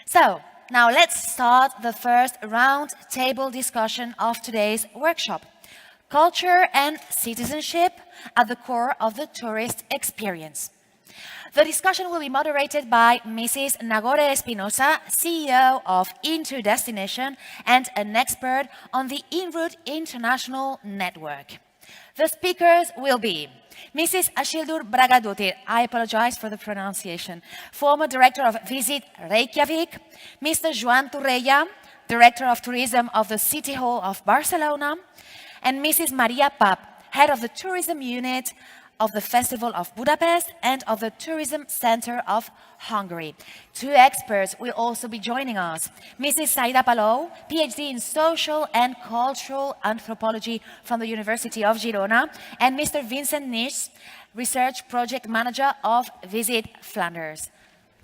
So, now let's start the first round-table discussion of today's workshop. Culture and citizenship at the core of the tourist experience. The discussion will be moderated by Mrs. Nagore Espinosa, CEO of INRouTe Destination and an expert on the INRouTe International Network. The speakers will be Mrs. Áshildur Bragadóttir, I apologize for the pronunciation, former director of Visit Reykjavík, Mr. Joan Torrella, director of tourism of the City Hall of Barcelona, and Mrs. Maria Pap, head of the tourism unit of the Festival of Budapest and of the Tourism Center of Hungary. Two experts will also be joining us. Mrs. Saida Palou, PhD in Social and Cultural Anthropology from the University of Girona, and Mr. Vincent Nisch, Research Project Manager of Visit Flanders.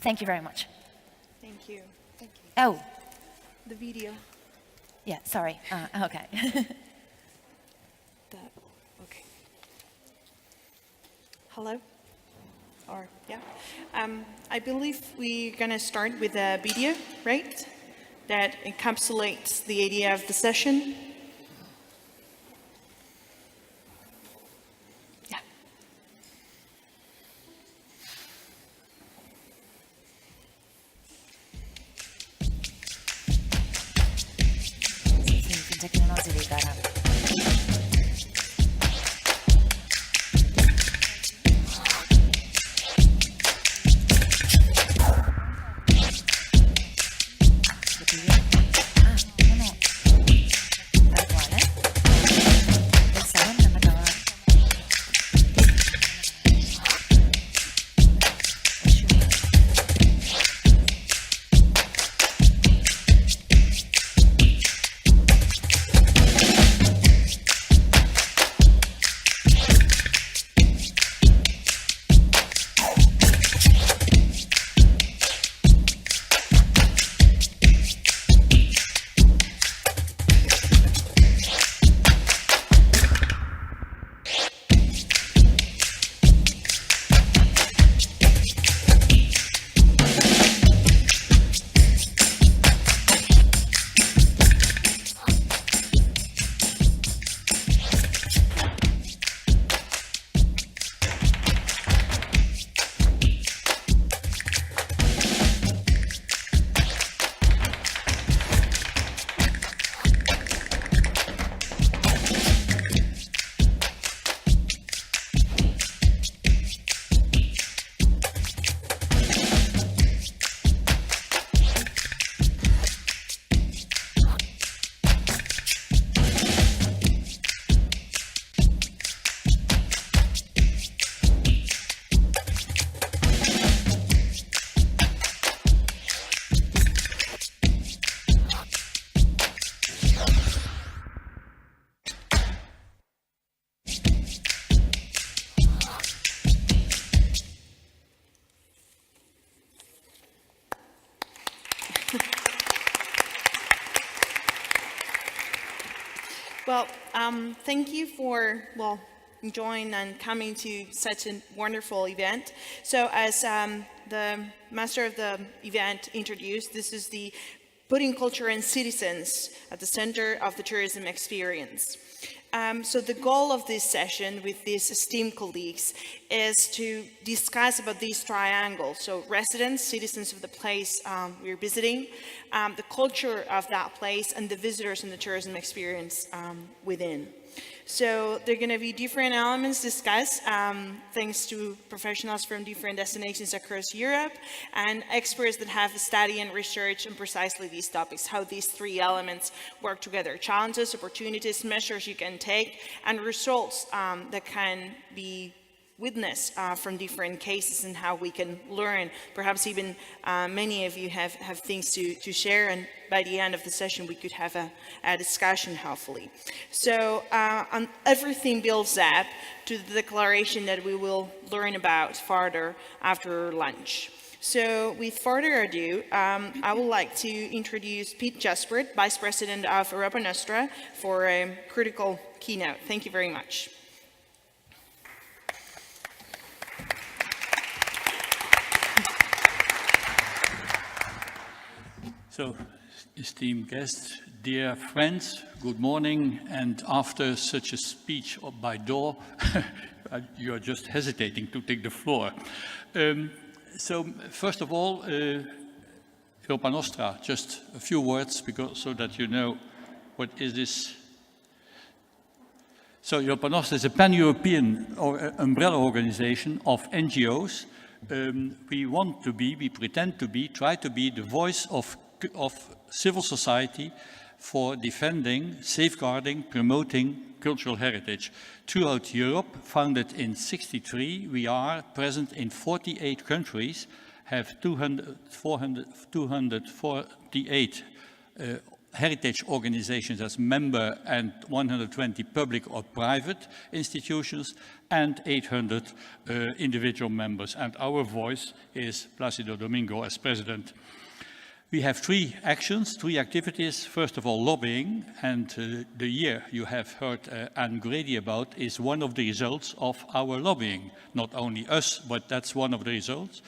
Thank you very much. Thank you. Thank you. Oh. The video. Yeah, sorry. Okay. Okay. Hello? Or, yeah. I believe we're going to start with a video, right? That encapsulates the idea of the session. Yeah. Well, thank you for, enjoying and coming to such a wonderful event. So as the master of the event introduced, this is the putting culture and citizens at the center of the tourism experience. So the goal of this session with these esteemed colleagues is to discuss about these triangles. So residents, citizens of the place we're visiting, the culture of that place, and the visitors and the tourism experience within. So there are going to be different elements discussed thanks to professionals from different destinations across Europe and experts that have studied and researched on precisely these topics, how these three elements work together: challenges, opportunities, measures you can take, and results that can be witnessed from different cases, and how we can learn. Perhaps even many of you have things to share, and by the end of the session we could have a discussion, hopefully. So everything builds up to the declaration that we will learn about further after lunch. So with further ado, I would like to introduce Piet Jaspaert, Vice President of Europa Nostra, for a critical keynote. Thank you very much. So, esteemed guests, dear friends, good morning. And after such a speech by Door, you are just hesitating to take the floor. So, first of all, Europa Nostra, just a few words so that you know what is this. So, Europa Nostra is a pan-European umbrella organization of NGOs. We pretend to be, try to be the voice of civil society for defending, safeguarding, promoting cultural heritage. Throughout Europe, founded in '63, we are present in 48 countries, have 248 heritage organizations as member and 120 public or private institutions and 800 individual members. And our voice is Placido Domingo as president. We have three activities. First of all, lobbying, and the year you have heard Anne Grady about is one of the results of our lobbying. Not only us, but that's one of the results.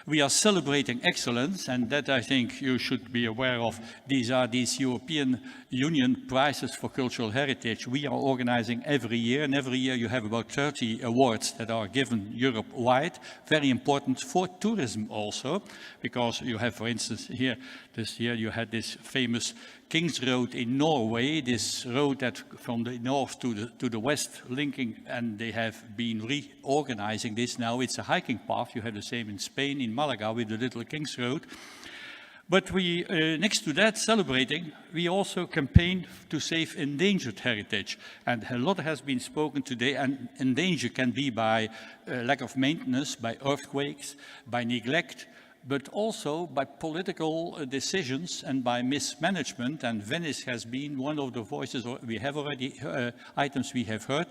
We are celebrating excellence, and that I think you should be aware of. These are these European Union prizes for cultural heritage. We are organizing every year, and every year you have about 30 awards that are given Europe-wide. Very important for tourism also, because you have, for instance, here, this year you had this famous King's Road in Norway, this road that from the north to the west linking, and they have been reorganizing this now. It's a hiking path. You have the same in Spain, in Malaga, with the little King's Road. But we, next to that, celebrating, we also campaign to save endangered heritage. And a lot has been spoken today, and endangered can be by lack of maintenance, by earthquakes, by neglect, but also by political decisions and by mismanagement. And Venice has been one of the voices. We have already items we have heard.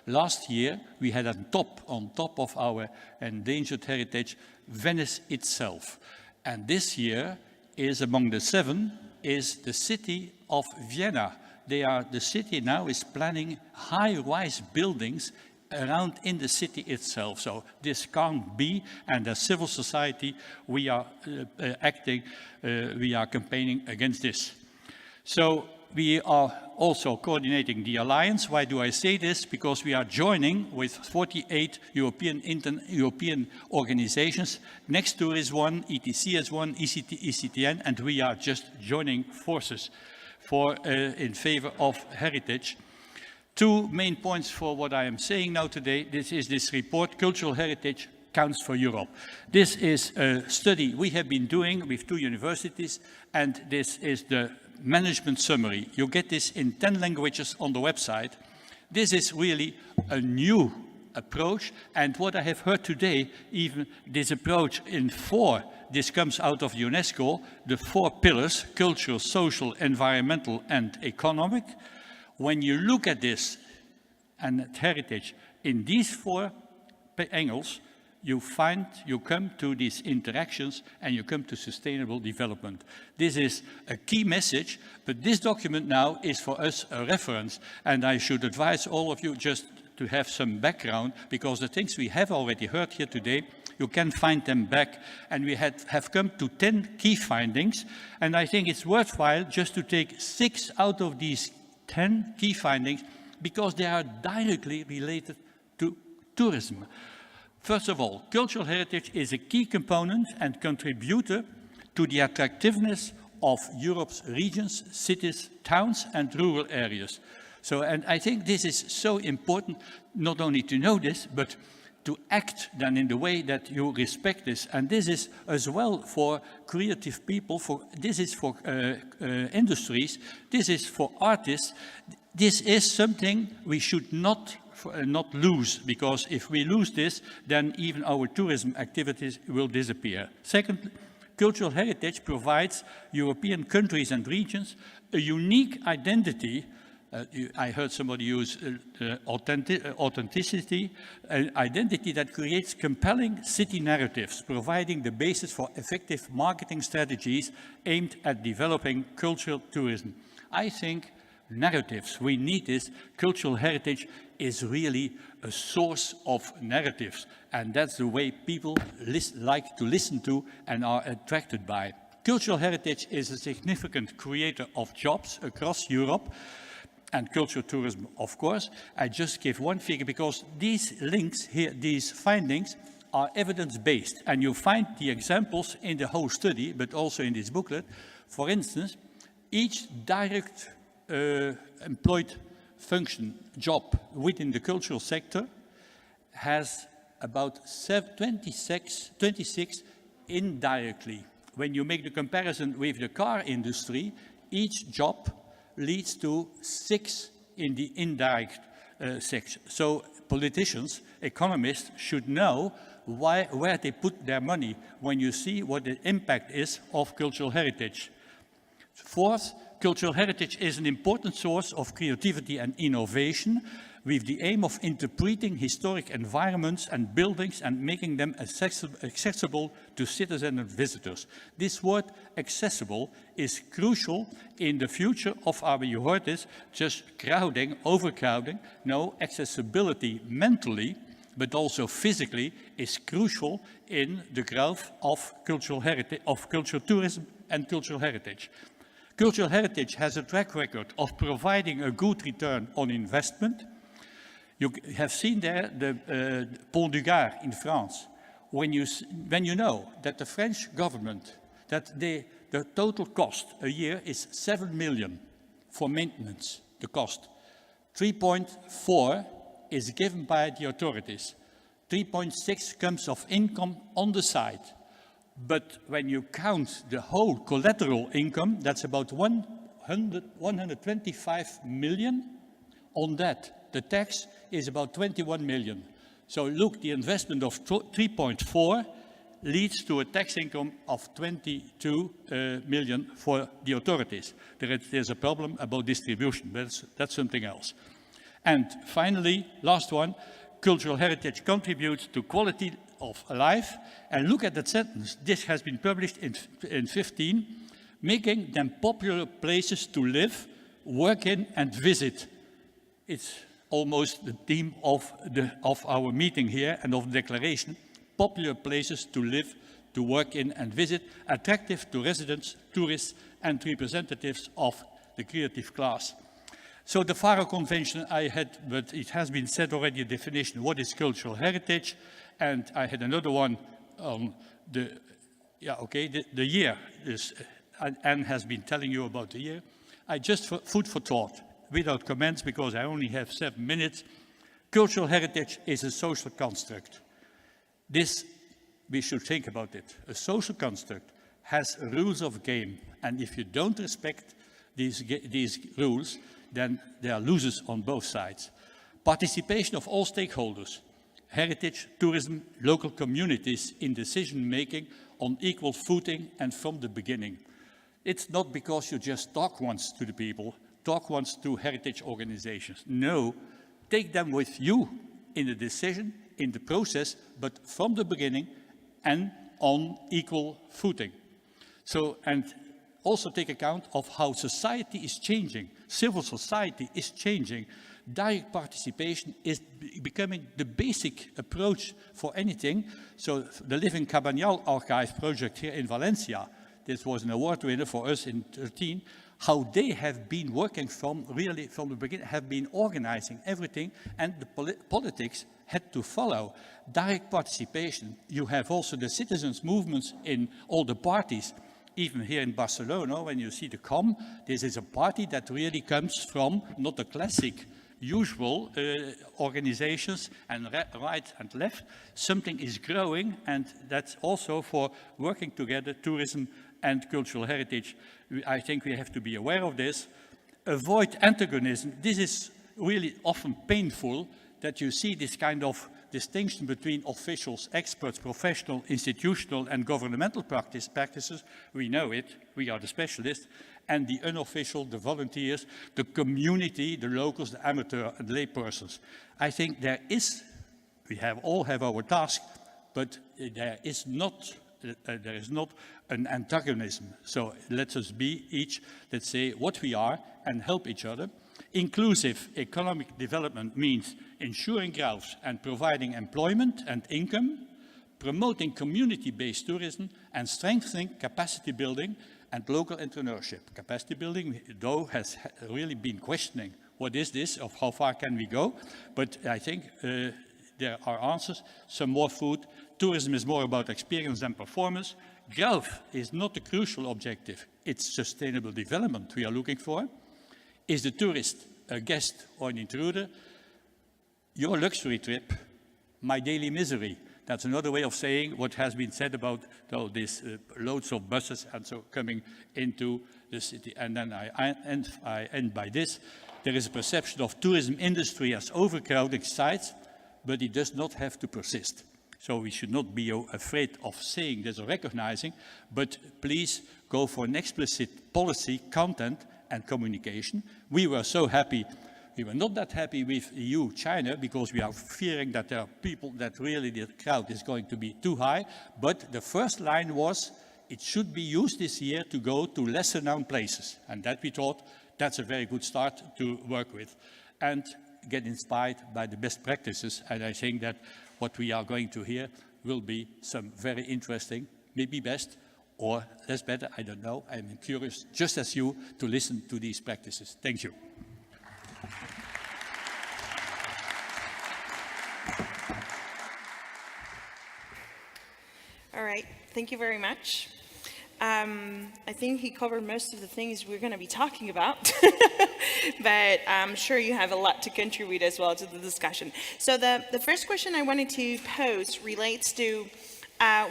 Last year, we had on top of our endangered heritage, Venice itself. And this year is among the 7 is the city of Vienna. The city now is planning high-rise buildings around in the city itself. So this can't be, and as civil society, we are we are campaigning against this. So we are also coordinating the alliance. Why do I say this? Because we are joining with 48 European organizations. NECSTouR is one, ETC is one, ECTN, and we are just joining forces in favor of heritage. 2 main points for what I am saying now today. This is this report, Cultural Heritage Counts for Europe. This is a study we have been doing with 2 universities, and this is the management summary. You get this in 10 languages on the website. This is really a new approach, and what I have heard today, even this approach in 4, this comes out of UNESCO, the 4 pillars, cultural, social, environmental, and economic. When you look at this and at heritage in these 4 angles, you come to these interactions and you come to sustainable development. This is a key message, but this document now is for us a reference, and I should advise all of you just to have some background, because the things we have already heard here today, you can find them back, and we have come to 10 key findings, and I think it's worthwhile just to take 6 out of these 10 key findings, because they are directly related to tourism. First of all, cultural heritage is a key component and contributor to the attractiveness of Europe's regions, cities, towns, and rural areas. So, and I think this is so important, not only to know this, but to act then in the way that you respect this. And this is as well for creative people, this is for industries, this is for artists. This is something we should not lose, because if we lose this, then even our tourism activities will disappear. Second, cultural heritage provides European countries and regions a unique identity. I heard somebody use authenticity, an identity that creates compelling city narratives, providing the basis for effective marketing strategies aimed at developing cultural tourism. I think narratives, we need this. Cultural heritage is really a source of narratives, and that's the way people like to listen to and are attracted by. Cultural heritage is a significant creator of jobs across Europe, and cultural tourism, of course. I just give one figure because these links here, these findings, are evidence-based, and you find the examples in the whole study, but also in this booklet. For instance, each direct employed function job within the cultural sector has about 26 indirectly. When you make the comparison with the car industry, each job leads to 6 in the indirect section. So politicians, economists should know where they put their money when you see what the impact is of cultural heritage. Fourth, cultural heritage is an important source of creativity and innovation with the aim of interpreting historic environments and buildings and making them accessible to citizens and visitors. This word accessible is crucial in the future of our, you heard this, just crowding, overcrowding. No, accessibility mentally, but also physically, is crucial in the growth of cultural heritage, of cultural tourism and cultural heritage. Cultural heritage has a track record of providing a good return on investment. You have seen there the Pont du Gard in France. When you know that the French government, that the total cost a year is 7 million for maintenance, the cost. 3.4 is given by the authorities. 3.6 comes of income on the side. But when you count the whole collateral income, that's about 125 million. On that, the tax is about 21 million. So look, the investment of 3.4 leads to a tax income of 22 million for the authorities. There's a problem about distribution, but that's something else. And finally, last one, cultural heritage contributes to quality of life. And look at that sentence. This has been published in 15, making them popular places to live, work in, and visit. It's almost the theme of our meeting here and of the declaration. Popular places to live, to work in, and visit, attractive to residents, tourists, and representatives of the creative class. So the Faro Convention I had, but it has been said already, a definition, what is cultural heritage? And I had another one on the year. Anne has been telling you about the year. I just, food for thought, without comments, because I only have 7 minutes. Cultural heritage is a social construct. This, we should think about it. A social construct has rules of game, and if you don't respect these rules, then there are losers on both sides. Participation of all stakeholders, heritage, tourism, local communities in decision-making on equal footing and from the beginning. It's not because you just talk once to the people, talk once to heritage organizations. No, take them with you in the decision, in the process, but from the beginning and on equal footing. So, and also take account of how society is changing. Civil society is changing. Direct participation is becoming the basic approach for anything. So the Living Cabanyal Archive project here in Valencia, this was an award winner for us in 2013, how they have been working from the beginning, have been organizing everything, and the politics had to follow. Direct participation. You have also the citizens' movements in all the parties. Even here in Barcelona, when you see the COM, this is a party that really comes from not the classic usual organizations and right and left. Something is growing, and that's also for working together, tourism and cultural heritage. I think we have to be aware of this. Avoid antagonism. This is really often painful that you see this kind of distinction between officials, experts, professional, institutional and governmental practices. We know it, we are the specialists, and the unofficial, the volunteers, the community, the locals, the amateur and lay persons. I think we all have our task, but there is not an antagonism. So let us be each, let's say, what we are and help each other. Inclusive economic development means ensuring growth and providing employment and income. promoting community-based tourism, and strengthening capacity building and local entrepreneurship. Capacity building, though, has really been questioning what is this, of how far can we go, but I think there are answers. Some more food. Tourism is more about experience than performance. Growth is not the crucial objective. It's sustainable development we are looking for. Is the tourist a guest or an intruder? Your luxury trip, my daily misery. That's another way of saying what has been said about these loads of buses and so coming into the city. And then I end by this. There is a perception of tourism industry as overcrowding sites, but it does not have to persist. So we should not be afraid of saying this or recognizing, but please go for an explicit policy, content and communication. We were so happy. We were not that happy with EU-China because we are fearing that there are people that really the crowd is going to be too high. But the first line was, it should be used this year to go to lesser known places. And that we thought that's a very good start to work with. And get inspired by the best practices. And I think that what we are going to hear will be some very interesting, maybe best or less better, I don't know. I'm curious, just as you, to listen to these practices. Thank you. All right, thank you very much. I think he covered most of the things we're going to be talking about, but I'm sure you have a lot to contribute as well to the discussion. So the first question I wanted to pose relates to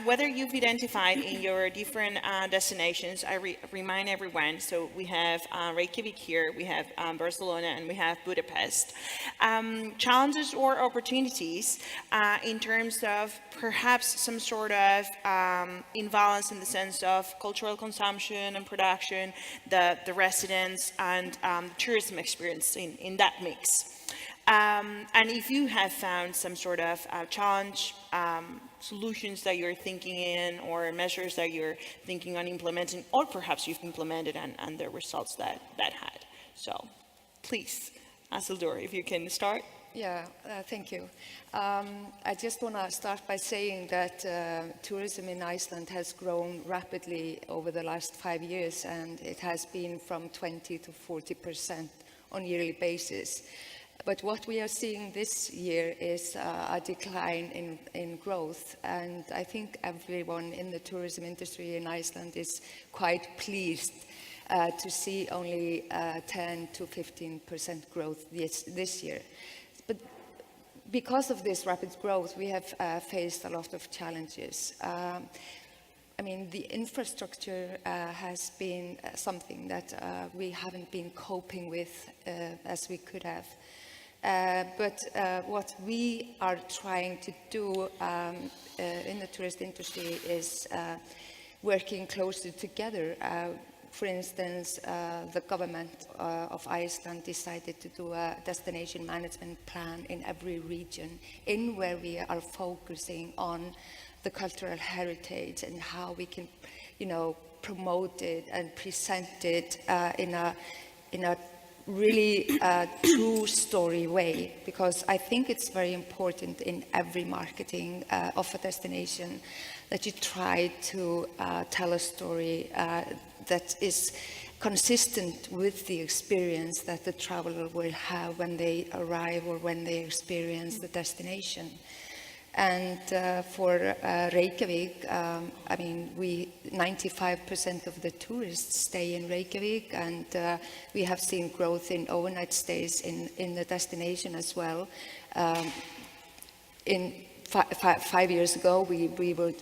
whether you've identified in your different destinations. I remind everyone, so we have Reykjavík here, we have Barcelona, and we have Budapest. Challenges or opportunities in terms of perhaps some sort of imbalance in the sense of cultural consumption and production, the residents and tourism experience in that mix. And if you have found some sort of challenge, solutions that you're thinking in, or measures that you're thinking on implementing, or perhaps you've implemented and the results that had. So please, Áshildur, if you can start. Yeah, thank you. I just want to start by saying that tourism in Iceland has grown rapidly over the last 5 years, and it has been from 20 to 40% on a yearly basis. But what we are seeing this year is a decline in growth, and I think everyone in the tourism industry in Iceland is quite pleased to see only 10 to 15% growth this year. But because of this rapid growth, we have faced a lot of challenges. I mean, the infrastructure has been something that we haven't been coping with as we could have. But what we are trying to do in the tourist industry is working closely together. For instance, the government of Iceland decided to do a destination management plan in every region, in where we are focusing on the cultural heritage and how we can, promote it and present it in a really true story way, because I think it's very important in every marketing of a destination that you try to tell a story that is consistent with the experience that the traveler will have when they arrive or when they experience the destination. And for Reykjavík, 95% of the tourists stay in Reykjavík, and we have seen growth in overnight stays in the destination as well. In 5 years ago, we were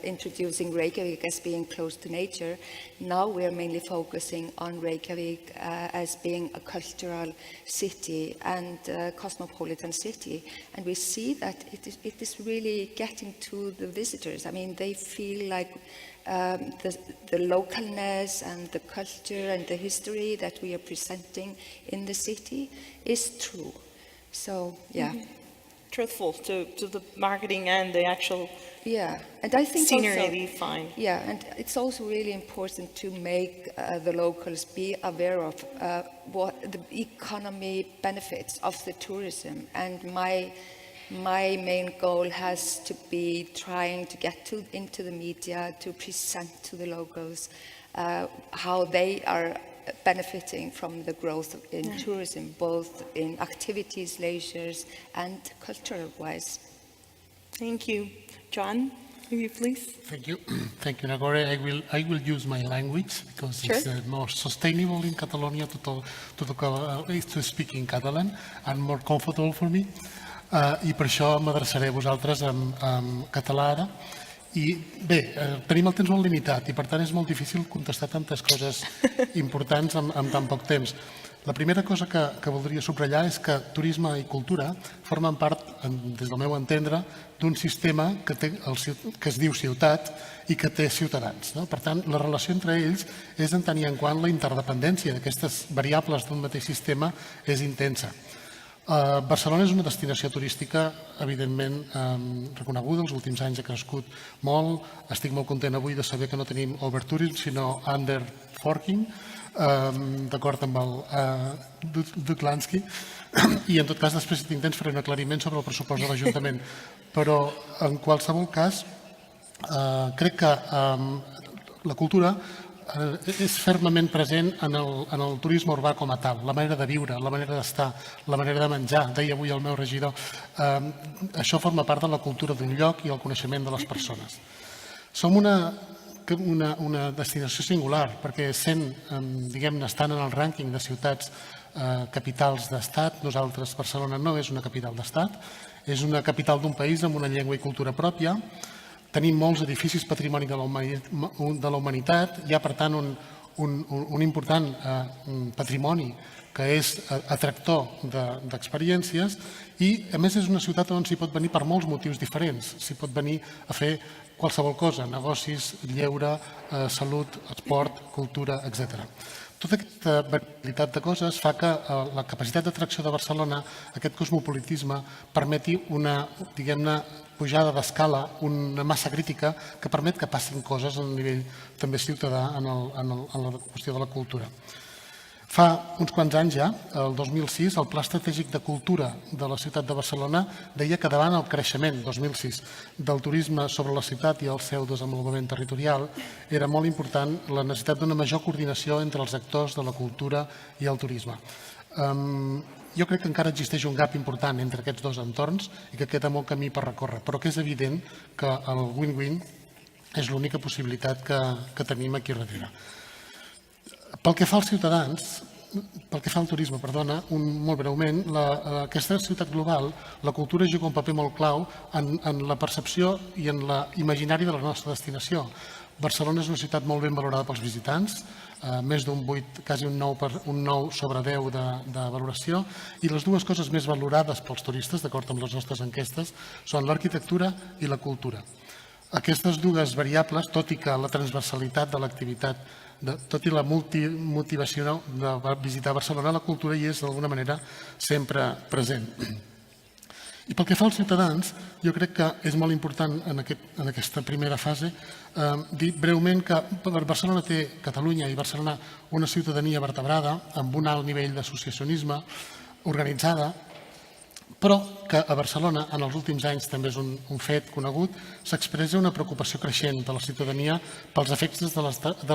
introducing Reykjavík as being close to nature. Now we are mainly focusing on Reykjavík as being a cultural city and a cosmopolitan city. And we see that it is really getting to the visitors. I mean, they feel like the localness and the culture and the history that we are presenting in the city is true. So, yeah. Mm-hmm. Truthful to the marketing and the actual and I think scenery also, we find. Yeah, and it's also really important to make the locals be aware of what the economy benefits of the tourism. And my my main goal has to be trying to get into the media, to present to the locals how they are benefiting from the growth in tourism, both in activities, leisures, and cultural-wise. Thank you. Joan, will you please? Thank you. Thank you, Nagore. I will use my language because it's more sustainable in Catalonia to speak in Catalan and more comfortable for me. I per això m'adreçaré a vosaltres en català ara. I bé, tenim el temps molt limitat i per tant és molt difícil contestar tantes coses importants en tan poc temps. La primera cosa que voldria subratllar és que turisme i cultura formen part, des del meu entendre, d'un sistema que es diu ciutat i que té ciutadans. Per tant, la relació entre ells és en tant i en quant la interdependència d'aquestes variables d'un mateix sistema és intensa. Barcelona és una destinació turística evidentment reconeguda, els últims anys ha crescut molt, estic molt content avui de saber que no tenim overtourism sinó underforking, d'acord amb el Duklansky, i en tot cas després si tinc temps faré un aclariment sobre el pressupost de l'Ajuntament, però en qualsevol cas crec que la cultura és fermament present en el turisme urbà com a tal, la manera de viure, la manera d'estar, la manera de menjar, deia avui el meu regidor. Això forma part de la cultura d'un lloc i el coneixement de les persones. Som una destinació singular, perquè diguem-ne, estant en el rànquing de ciutats capitals d'estat, nosaltres, Barcelona no és una capital d'estat, és una capital d'un país amb una llengua i cultura pròpia. Tenim molts edificis patrimoni de la humanitat, hi ha per tant un important patrimoni que és atractor d'experiències i a més és una ciutat on s'hi pot venir per molts motius diferents, s'hi pot venir a fer qualsevol cosa, negocis, lleure, salut, esport, cultura, etc. Tota aquesta varietat de coses fa que la capacitat d'atracció de Barcelona, aquest cosmopolitisme, permeti una, diguem-ne, pujada d'escala, una massa crítica que permet que passin coses a nivell també ciutadà en la qüestió de la cultura. Fa uns quants anys ja, el 2006, el Pla Estratègic de Cultura de la ciutat de Barcelona deia que davant el creixement, 2006, del turisme sobre la ciutat i el seu desenvolupament territorial era molt important la necessitat d'una major coordinació entre els actors de la cultura i el turisme. Jo crec que encara existeix un gap important entre aquests dos entorns i que queda molt camí per recórrer, però que és evident que el win-win és l'única possibilitat que tenim aquí darrere. Pel que fa als ciutadans, pel que fa al turisme, perdona, molt breument, aquesta ciutat global, la cultura juga un paper molt clau en la percepció i en l'imaginari de la nostra destinació. Barcelona és una ciutat molt ben valorada pels visitants, més d'un 8, quasi un 9 sobre 10 de valoració, i les dues coses més valorades pels turistes, d'acord amb les nostres enquestes, són l'arquitectura i la cultura. Aquestes dues variables, tot i que la transversalitat de l'activitat, tot i la multimotivació de visitar Barcelona, la cultura hi és d'alguna manera sempre present. I pel que fa als ciutadans, jo crec que és molt important en aquesta primera fase dir breument que Barcelona té, Catalunya i Barcelona, una ciutadania vertebrada amb un alt nivell d'associacionisme organitzada, però que a Barcelona, en els últims anys, també és un fet conegut, s'expressa una preocupació creixent de la ciutadania pels efectes de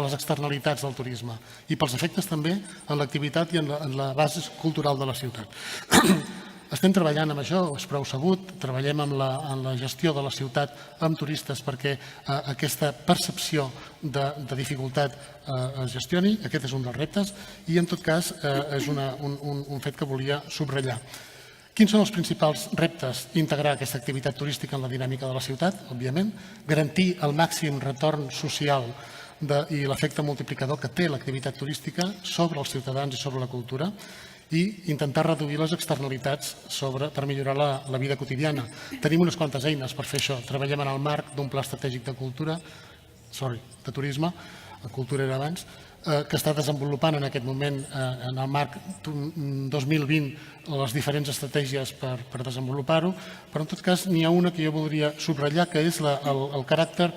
les externalitats del turisme i pels efectes també en l'activitat i en la base cultural de la ciutat. Estem treballant amb això, és prou sabut, treballem en la gestió de la ciutat amb turistes perquè aquesta percepció de dificultat es gestioni, aquest és un dels reptes i en tot cas és un fet que volia subratllar. Quins són els principals reptes? Integrar aquesta activitat turística en la dinàmica de la ciutat, òbviament, garantir el màxim retorn social i l'efecte multiplicador que té l'activitat turística sobre els ciutadans i sobre la cultura i intentar reduir les externalitats per millorar la vida quotidiana. Tenim unes quantes eines per fer això. Treballem en el marc d'un pla estratègic de turisme, la cultura era abans, que està desenvolupant en aquest moment, en el marc 2020, les diferents estratègies per desenvolupar-ho, però en tot cas n'hi ha una que jo voldria subratllar, que és el caràcter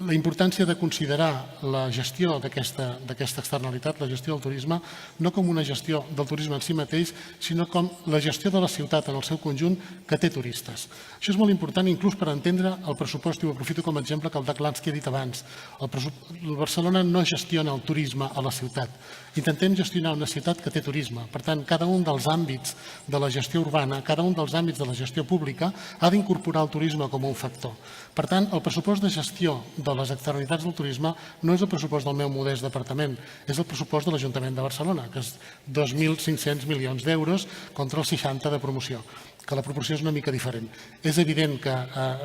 la importància de considerar la gestió d'aquesta externalitat, la gestió del turisme, no com una gestió del turisme en si mateix, sinó com la gestió de la ciutat en el seu conjunt que té turistes. Això és molt important inclús per entendre el pressupost, i ho aprofito com a exemple que el Doug que he dit abans. El Barcelona no gestiona el turisme a la ciutat. Intentem gestionar una ciutat que té turisme. Per tant, cada un dels àmbits de la gestió urbana, cada un dels àmbits de la gestió pública ha d'incorporar el turisme com un factor. Per tant, el pressupost de gestió de les externalitats del turisme no és el pressupost del meu modest departament, és el pressupost de l'Ajuntament de Barcelona, que és 2.500 milions d'euros contra els 60 de promoció, que la proporció és una mica diferent. És evident que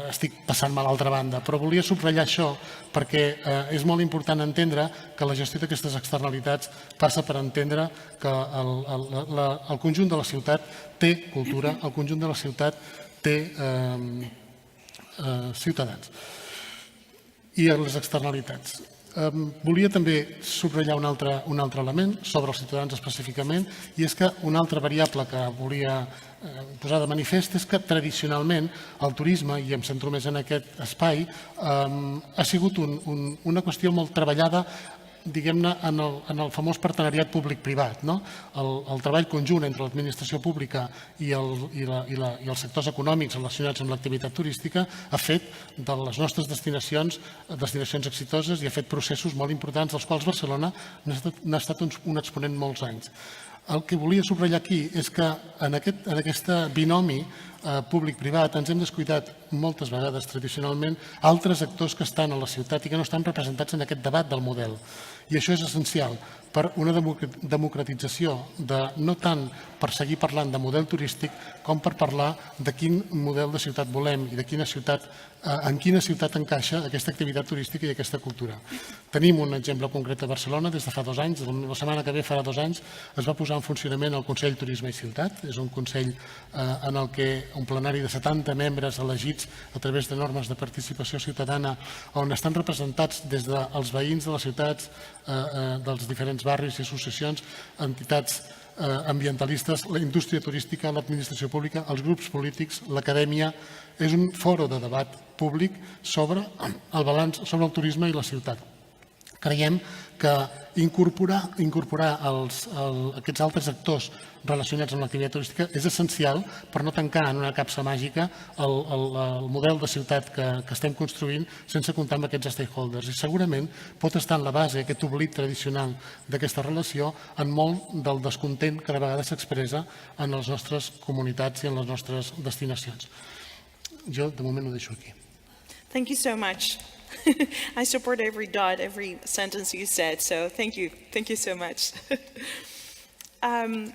estic passant-me a l'altra banda, però volia subratllar això perquè és molt important entendre que la gestió d'aquestes externalitats passa per entendre que el conjunt de la ciutat té cultura, el conjunt de la ciutat té ciutadans. I les externalitats. Volia també subratllar un altre element sobre els ciutadans específicament, i és que una altra variable que volia posar de manifest és que tradicionalment el turisme, i em centro més en aquest espai, ha sigut una qüestió molt treballada, diguem-ne, en el famós partenariat públic-privat. El treball conjunt entre l'administració pública i els sectors econòmics relacionats amb l'activitat turística ha fet de les nostres destinacions exitoses i ha fet processos molt importants, dels quals Barcelona n'ha estat un exponent molts anys. El que volia subratllar aquí és que en aquest binomi públic-privat ens hem descuidat moltes vegades tradicionalment altres actors que estan a la ciutat i que no estan representats en aquest debat del model. I això és essencial per una democratització no tant per seguir parlant de model turístic com per parlar de quin model de ciutat volem i en quina ciutat encaixa aquesta activitat turística i aquesta cultura. Tenim un exemple concret a Barcelona des de fa 2 anys, la setmana que ve farà 2 anys, es va posar en funcionament el Consell Turisme i Ciutat. És un consell en el que un plenari de 70 membres elegits a través de normes de participació ciutadana on estan representats des dels veïns de les ciutats, dels diferents barris i associacions, entitats ambientalistes, la indústria turística, l'administració pública, els grups polítics, l'acadèmia. És un foro de debat públic sobre el balanç, sobre el turisme i la ciutat. Creiem que incorporar aquests altres actors relacionats amb l'activitat turística és essencial per no tancar en una capsa màgica el model de ciutat que estem construint sense comptar amb aquests stakeholders. I segurament pot estar en la base, aquest oblit tradicional d'aquesta relació, en molt del descontent que de vegades s'expressa en les nostres comunitats i en les nostres destinacions. Jo, de moment, ho deixo aquí. Thank you so much. I support every dot, every sentence you said, so thank you. Thank you so much.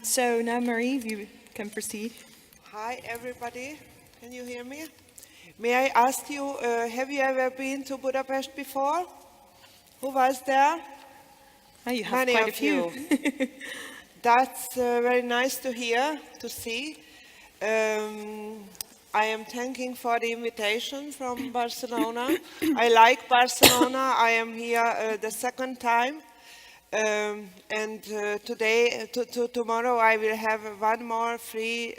So now, Marie, you can proceed. Hi, everybody. Can you hear me? May I ask you, have you ever been to Budapest before? Who was there? Oh, you have Many quite a of few. you. That's very nice to hear, to see. I am thanking for the invitation from Barcelona. I like Barcelona. I am here the second time. And tomorrow I will have one more free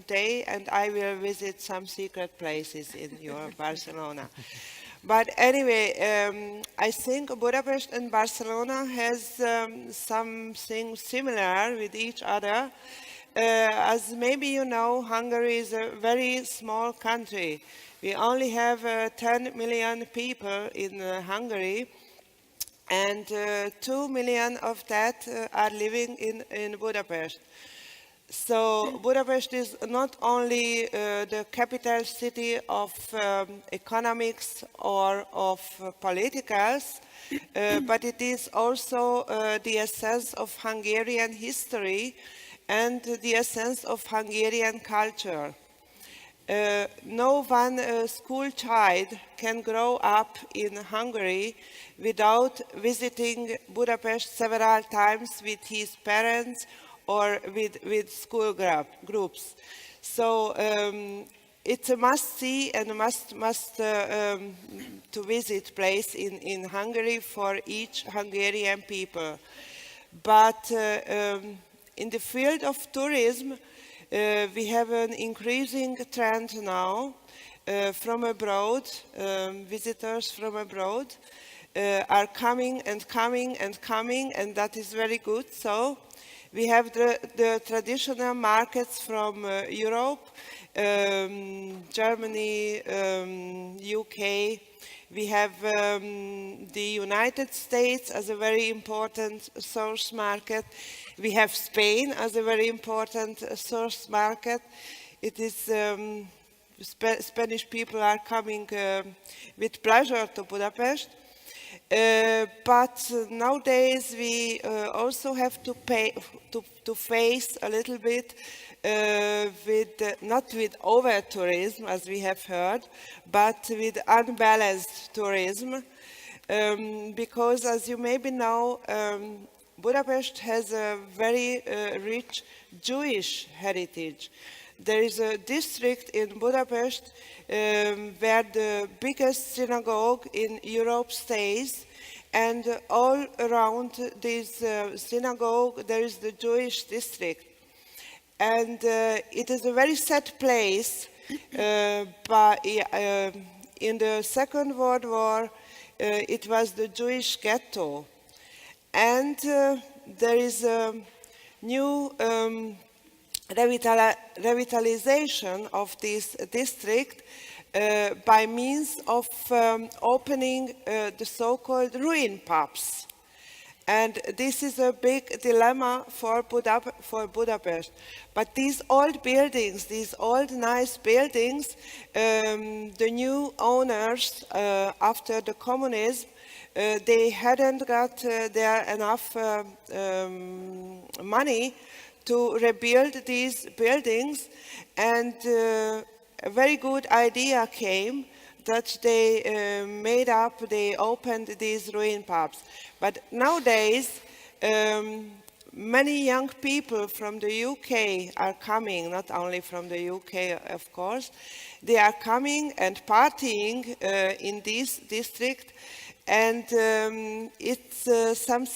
day and I will visit some secret places in your Barcelona. But anyway, I think Budapest and Barcelona has something similar with each other. As maybe you know, Hungary is a very small country. We only have 10 million people in Hungary, and 2 million of that are living in Budapest. So Budapest is not only the capital city of economics or of politicals, but it is also the essence of Hungarian history and the essence of Hungarian culture. No one school child can grow up in Hungary without visiting Budapest several times with his parents or with school groups. So it's a must-see and must to visit place in Hungary for each Hungarian people. But in the field of tourism, we have an increasing trend now. from abroad, visitors from abroad, are coming and coming and coming, and that is very good. So we have the traditional markets from Europe, Germany, UK. We have the United States as a very important source market. We have Spain as a very important source market. It is Spanish people are coming with pleasure to Budapest. But nowadays we also have to face a little bit with not with over tourism, as we have heard, but with unbalanced tourism, because, as you maybe know, Budapest has a very rich Jewish heritage. There is a district in Budapest where the biggest synagogue in Europe stays, and all around this synagogue there is the Jewish district. And it is a very sad place, but in the Second World War it was the Jewish ghetto. And there is a new revitalization of this district by means of opening the so-called ruin pubs. And this is a big dilemma for Budapest. But these old buildings, these old nice buildings, the new owners after the communism, they hadn't got there enough money to rebuild these buildings, and a very good idea came that they they opened these ruin pubs. But nowadays, many young people from the UK are coming, not only from the UK, of course. They are coming and partying in this district, and it's some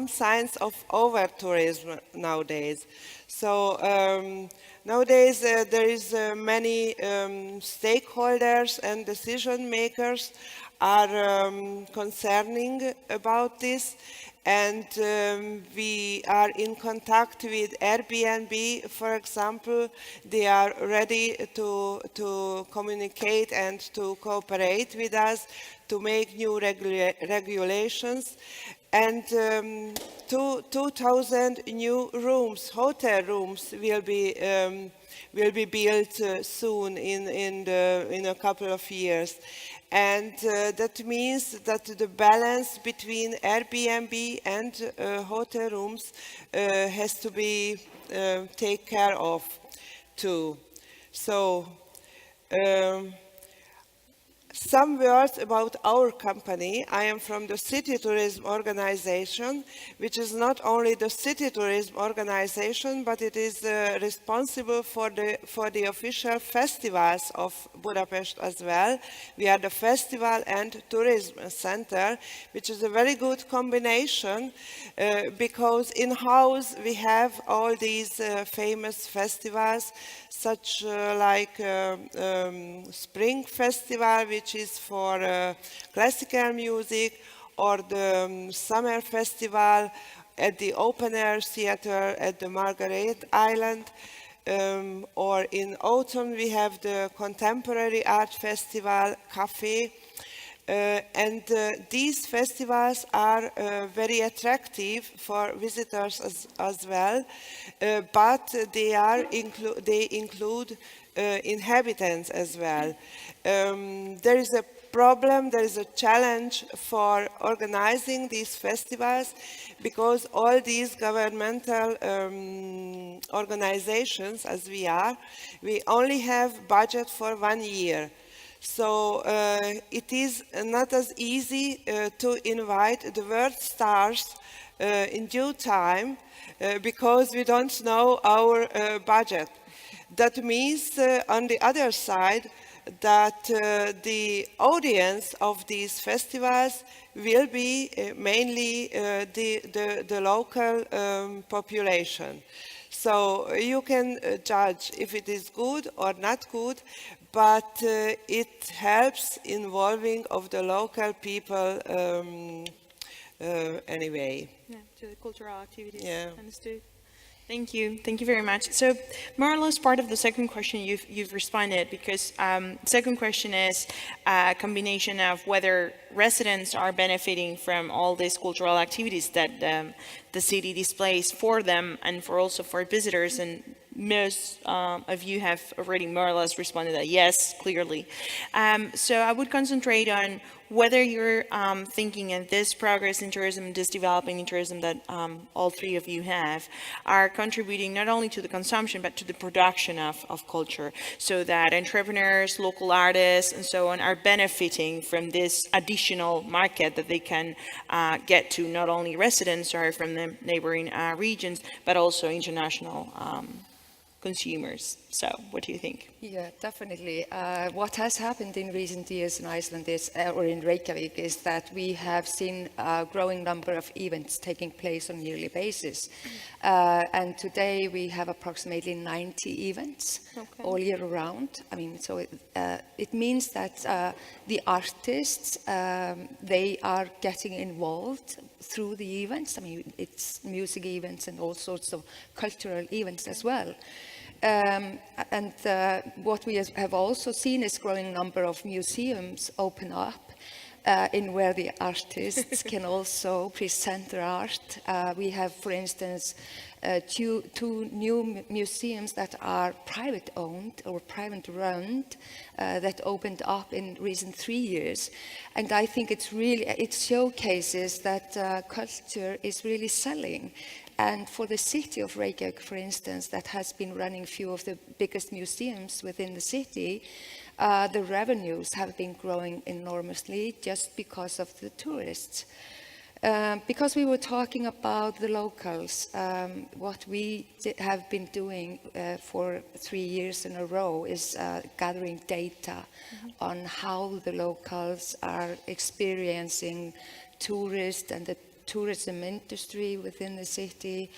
signs of over-tourism nowadays. So nowadays there is many stakeholders and decision makers are concerning about this, and we are in contact with Airbnb, for example. They are ready to communicate and to cooperate with us to make new regulations. And 2,000 new rooms, hotel rooms, will be built soon in a couple of years. And that means that the balance between Airbnb and hotel rooms has to be taken care of too. So some words about our company. I am from the City Tourism Organization, which is not only the City Tourism Organization, but it is responsible for the official festivals of Budapest as well. We are the Festival and Tourism Center, which is a very good combination because in-house we have all these famous festivals, such like Spring Festival, which is for classical music, or the Summer Festival at the Open Air Theatre at the Margaret Island, or in autumn we have the Contemporary Art Festival, Café. And these festivals are very attractive for visitors as well, but they include inhabitants as well. There is a problem, there is a challenge for organizing these festivals, because all these governmental organizations, as we are, we only have budget for 1 year. So it is not as easy to invite the world stars in due time because we don't know our budget. That means, on the other side, that the audience of these festivals will be mainly the local population. So you can judge if it is good or not good, but it helps involving of the local people anyway. Yeah, to the cultural activities. Yeah. Understood. Thank you very much. So more or less part of the second question you've responded, because second question is a combination of whether residents are benefiting from all these cultural activities that the city displays for them and also for visitors, and most of you have already more or less responded that yes, clearly. So I would concentrate on whether you're thinking of this progress in tourism, this developing in tourism that all three of you have, are contributing not only to the consumption, but to the production of culture, so that entrepreneurs, local artists, and so on are benefiting from this additional market that they can get to not only residents or from the neighboring regions, but also international consumers. So what do you think? Yeah, definitely. What has happened in recent years in Iceland is, or in Reykjavík, is that we have seen a growing number of events taking place on a yearly basis. And today we have approximately 90 events all year round. I mean, so it means that the artists, they are getting involved through the events. I mean, it's music events and all sorts of cultural events as well. And what we have also seen is growing number of museums open up in where the artists can also present their art. We have, for instance, two new museums that are private owned or private run that opened up in recent 3 years. And I think it showcases that culture is really selling. And for the city of Reykjavík, for instance, that has been running a few of the biggest museums within the city, the revenues have been growing enormously just because of the tourists. Because we were talking about the locals, what we have been doing for 3 years in a row is gathering data on how the locals are experiencing tourists and the tourism industry within the city,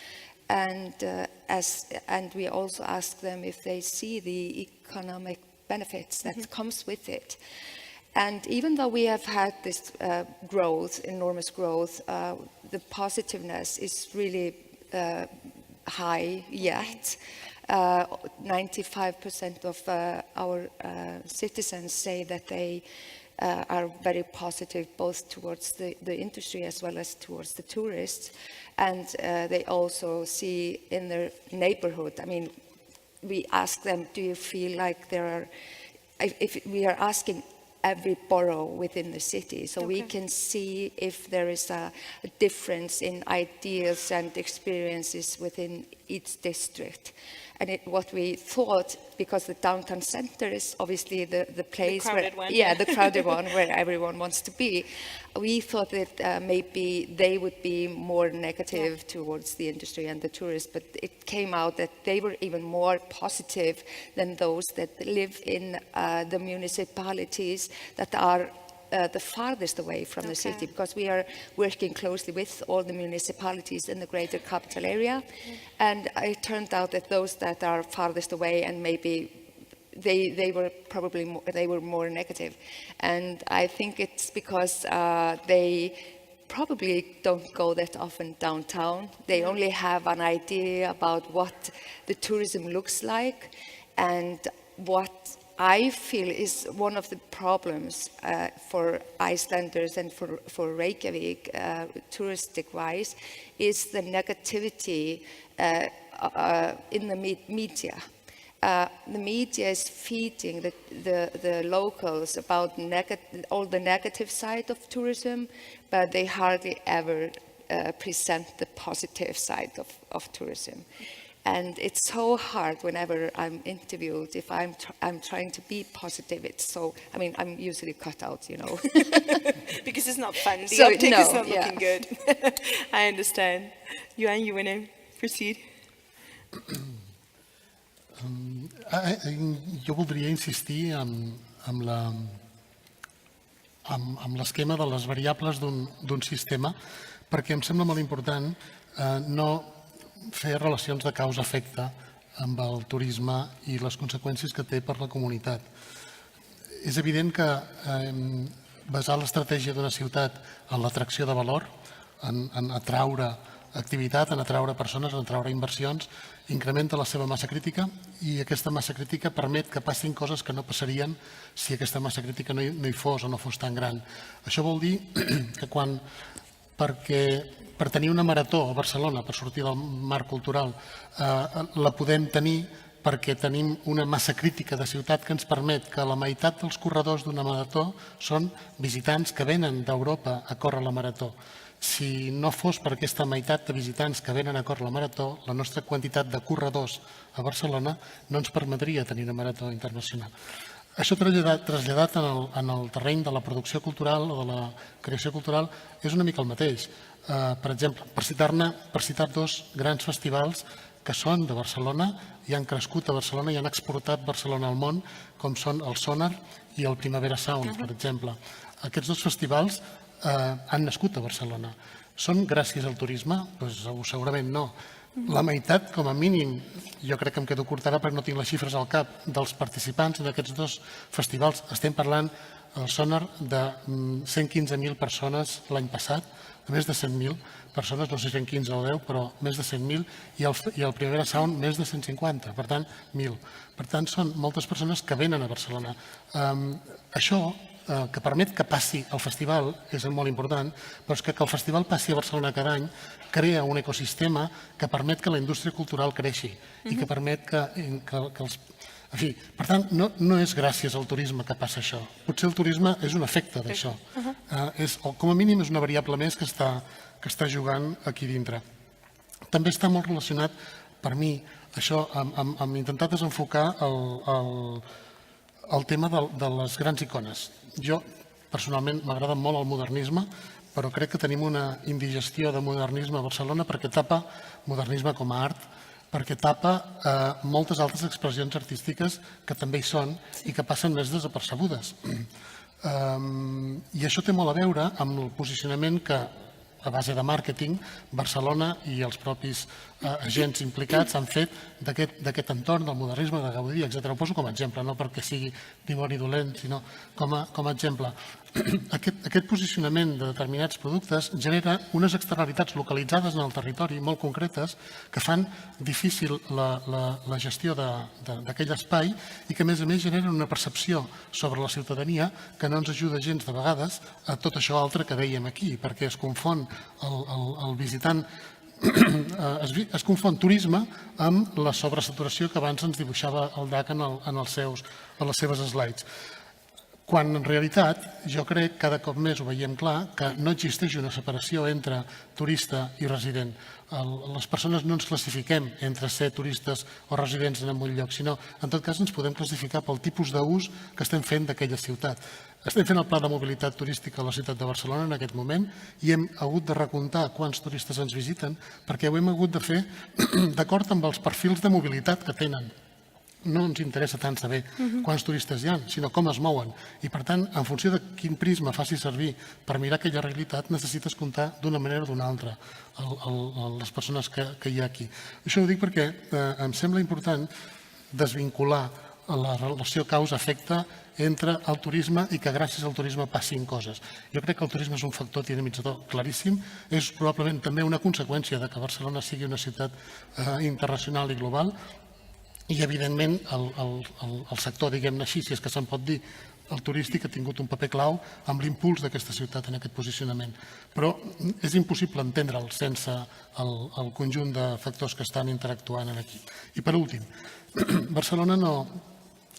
and we also ask them if they see the economic benefits that comes with it. And even though we have had this growth, enormous growth, the positiveness is really high yet. 95% of our citizens say that they are very positive both towards the industry as well as towards the tourists. And they also see in their neighborhood, I mean, we ask them, do you feel like there are, if we are asking every borough within the city, so we can see if there is a difference in ideas and experiences within each district. And what we thought, because the downtown center is obviously the place where, the crowded one where everyone wants to be, we thought that maybe they would be more negative towards the industry and the tourists, but it came out that they were even more positive than those that live in the municipalities that are the farthest away from the city, because we are working closely with all the municipalities in the greater capital area. And it turned out that those that are farthest away, and maybe they were probably more negative. And I think it's because they probably don't go that often downtown. They only have an idea about what the tourism looks like, and what I feel is one of the problems for Icelanders and for Reykjavík, touristic-wise, is the negativity in the media. The media is feeding the locals about all the negative side of tourism, but they hardly ever present the positive side of tourism. And it's so hard whenever I'm interviewed, if I'm trying to be positive, it's so, I mean, I'm usually cut out, you know. Because it's not fun, the optic is not looking good. I understand. Joan, you want to proceed? Jo voldria insistir amb l'esquema de les variables d'un sistema, perquè em sembla molt important no fer relacions de causa-efecte amb el turisme i les conseqüències que té per la comunitat. és evident que basar l'estratègia d'una ciutat en l'atracció de valor, en atraure activitat, en atraure persones, en atraure inversions, incrementa la seva massa crítica i aquesta massa crítica permet que passin coses que no passarien si aquesta massa crítica no hi fos o no fos tan gran. Això vol dir que per tenir una marató a Barcelona, per sortir del marc cultural, la podem tenir perquè tenim una massa crítica de ciutat que ens permet que la meitat dels corredors d'una marató són visitants que venen d'Europa a córrer la marató. Si no fos per aquesta meitat de visitants que venen a córrer la marató, la nostra quantitat de corredors a Barcelona no ens permetria tenir una marató internacional. Això traslladat en el terreny de la producció cultural o de la creació cultural és una mica el mateix. Per exemple, per citar dos grans festivals que són de Barcelona i han crescut a Barcelona i han exportat Barcelona al món, com són el Sonar i el Primavera Sound, per exemple. Aquests dos festivals han nascut a Barcelona. Són gràcies al turisme? Segurament no. La meitat, com a mínim, jo crec que em quedo curt ara perquè no tinc les xifres al cap, dels participants en aquests dos festivals, estem parlant al Sonar de 115.000 persones l'any passat, més de 100.000 persones, no sé si en 15 o 10, però més de 100.000, i el Primavera Sound més de 150, per tant, 1.000. Per tant, són moltes persones que venen a Barcelona. Això, que permet que passi el festival, és molt important, però és que el festival passi a Barcelona cada any crea un ecosistema que permet que la indústria cultural creixi i que permet que els... En fi, per tant, no és gràcies al turisme que passa això. Potser el turisme és un efecte d'això. O com a mínim és una variable més que està jugant aquí dintre. També està molt relacionat, per mi, això, amb intentar desenfocar el tema de les grans icones. Jo, personalment, m'agrada molt el modernisme, però crec que tenim una indigestió de modernisme a Barcelona perquè tapa modernisme com a art, perquè tapa moltes altres expressions artístiques que també hi són i que passen més desapercebudes. I això té molt a veure amb el posicionament que, a base de màrqueting, Barcelona i els propis agents implicats han fet d'aquest entorn del modernisme, de Gaudí, etc. Ho poso com a exemple, no perquè sigui ni bo ni dolent, sinó com a exemple. Aquest posicionament de determinats productes genera unes externalitats localitzades en el territori molt concretes que fan difícil la gestió d'aquell espai i que, a més generen una percepció sobre la ciutadania que no ens ajuda gens de vegades a tot això altre que dèiem aquí, perquè es confon el visitant, es confon turisme amb la sobresaturació que abans ens dibuixava el DAC en les seves slides. Quan en realitat jo crec, cada cop més ho veiem clar, que no existeix una separació entre turista i resident. Les persones no ens classifiquem entre ser turistes o residents en un lloc, sinó en tot cas ens podem classificar pel tipus d'ús que estem fent d'aquella ciutat. Estem fent el pla de mobilitat turística a la ciutat de Barcelona en aquest moment i hem hagut de recomptar quants turistes ens visiten perquè ho hem hagut de fer d'acord amb els perfils de mobilitat que tenen. No ens interessa tant saber quants turistes hi ha, sinó com es mouen. I, per tant, en funció de quin prisma faci servir per mirar aquella realitat, necessites comptar d'una manera o d'una altra les persones que hi ha aquí. Això ho dic perquè em sembla important desvincular la relació causa-efecte entre el turisme i que gràcies al turisme passin coses. Jo crec que el turisme és un factor dinamitzador claríssim, és probablement també una conseqüència de que Barcelona sigui una ciutat internacional i global, i, evidentment, el sector, diguem-ne així, si és que se'n pot dir, el turístic ha tingut un paper clau amb l'impuls d'aquesta ciutat en aquest posicionament. Però és impossible entendre'l sense el conjunt de factors que estan interactuant aquí. I, per últim, Barcelona no...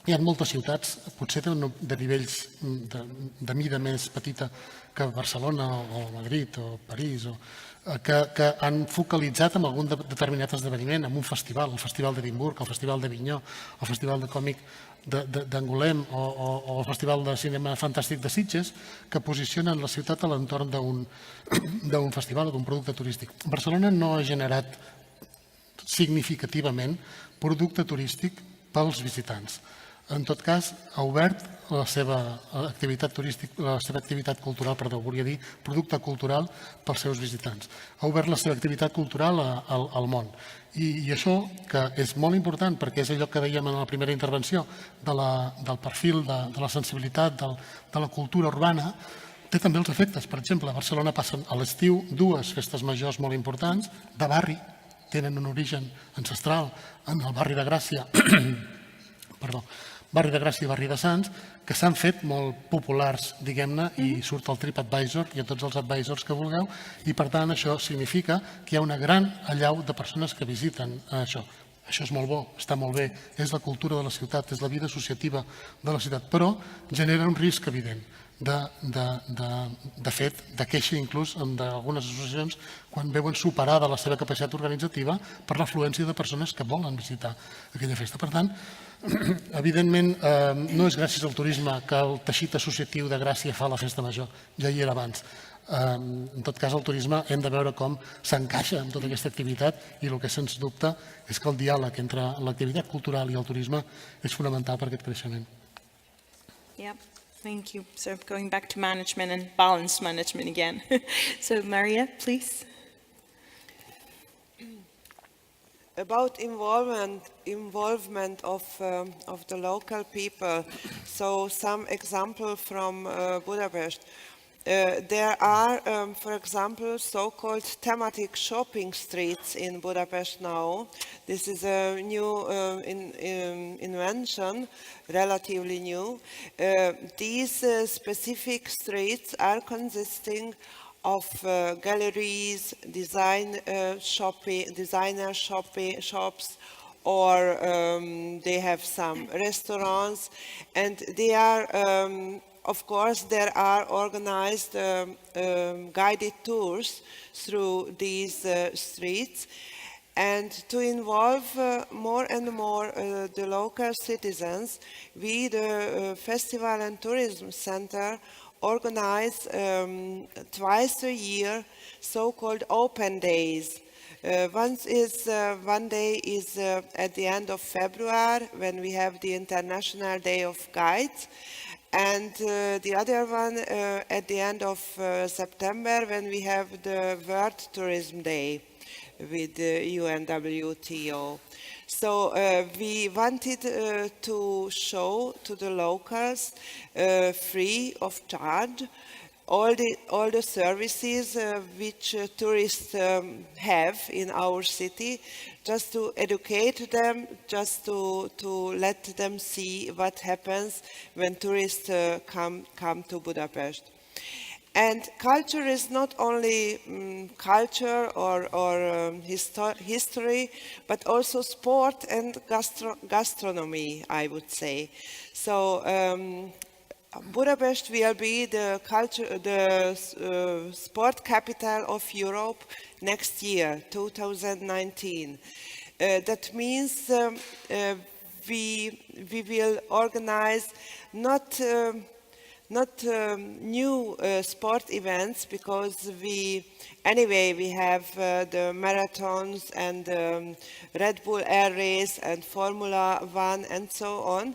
Hi ha moltes ciutats, potser de nivells de mida més petita que Barcelona o Madrid o París, que han focalitzat en algun determinat esdeveniment, en un festival, el Festival d'Edimburg, el Festival d'Avinyó, el Festival de Còmic d'Angolem o el Festival de Cinema Fantàstic de Sitges, que posicionen la ciutat a l'entorn d'un festival o d'un producte turístic. Barcelona no ha generat significativament producte turístic pels visitants. En tot cas, ha obert la seva activitat turística, la seva activitat cultural, perdó, volia dir producte cultural pels seus visitants. Ha obert la seva activitat cultural al món. I això, que és molt important, perquè és allò que dèiem en la primera intervenció, del perfil, de la sensibilitat, de la cultura urbana, té també els efectes. Per exemple, a Barcelona passen a l'estiu dues festes majors molt importants, de barri, tenen un origen ancestral en el barri de Gràcia, perdó, barri de Gràcia i barri de Sants, que s'han fet molt populars, diguem-ne, i surt al TripAdvisor i a tots els advisors que vulgueu, i per tant això significa que hi ha una gran allau de persones que visiten això. Això és molt bo, està molt bé, és la cultura de la ciutat, és la vida associativa de la ciutat, però genera un risc evident de fet, de queixa inclús d'algunes associacions quan veuen superada la seva capacitat organitzativa per l'afluència de persones que volen visitar aquella festa. Per tant, evidentment, no és gràcies al turisme que el teixit associatiu de Gràcia fa la festa major, ja hi era abans. En tot cas, el turisme hem de veure com s'encaixa amb tota aquesta activitat i el que sens dubte és que el diàleg entre l'activitat cultural i el turisme és fonamental per aquest creixement. Yep. Thank you. So going back to management and balance management again. So Maria, please. About involvement of the local people. So some example from Budapest. There are, for example, so-called thematic shopping streets in Budapest now. This is a new invention, relatively new. These specific streets are consisting of galleries, designer shops, or they have some restaurants, and they are of course, there are organized guided tours through these streets, and to involve more and more the local citizens, we, the Festival and Tourism Center, organize twice a year so-called open days. One day is at the end of February, when we have the International Day of Guides, and the other one at the end of September, when we have the World Tourism Day with the UNWTO. So we wanted to show to the locals free of charge all the services which tourists have in our city, just to educate them, just to let them see what happens when tourists come to Budapest. And culture is not only culture or history, but also sport and gastronomy, I would say. So Budapest will be the sport capital of Europe next year, 2019. That means we will organize not new sport events, because we have the marathons and Red Bull Air Race and Formula 1 and so on.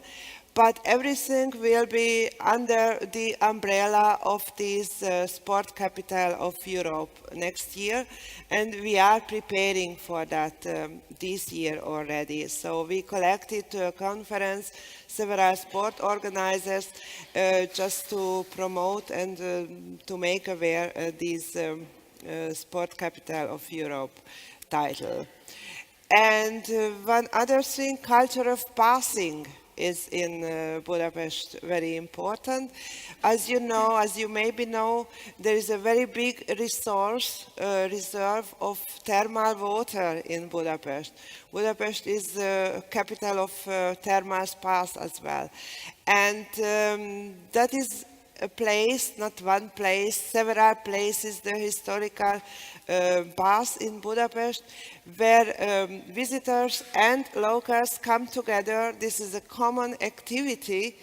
But everything will be under the umbrella of this sport capital of Europe next year, and we are preparing for that this year already. So we collected to a conference several sport organizers just to promote and to make aware this sport capital of Europe title. And one other thing, culture of passing is in Budapest very important. As you know, as you maybe know, there is a very big reserve of thermal water in Budapest. Budapest is the capital of thermal spas as well. And that is a place, not one place, several places, the historical baths in Budapest, where visitors and locals come together. This is a common activity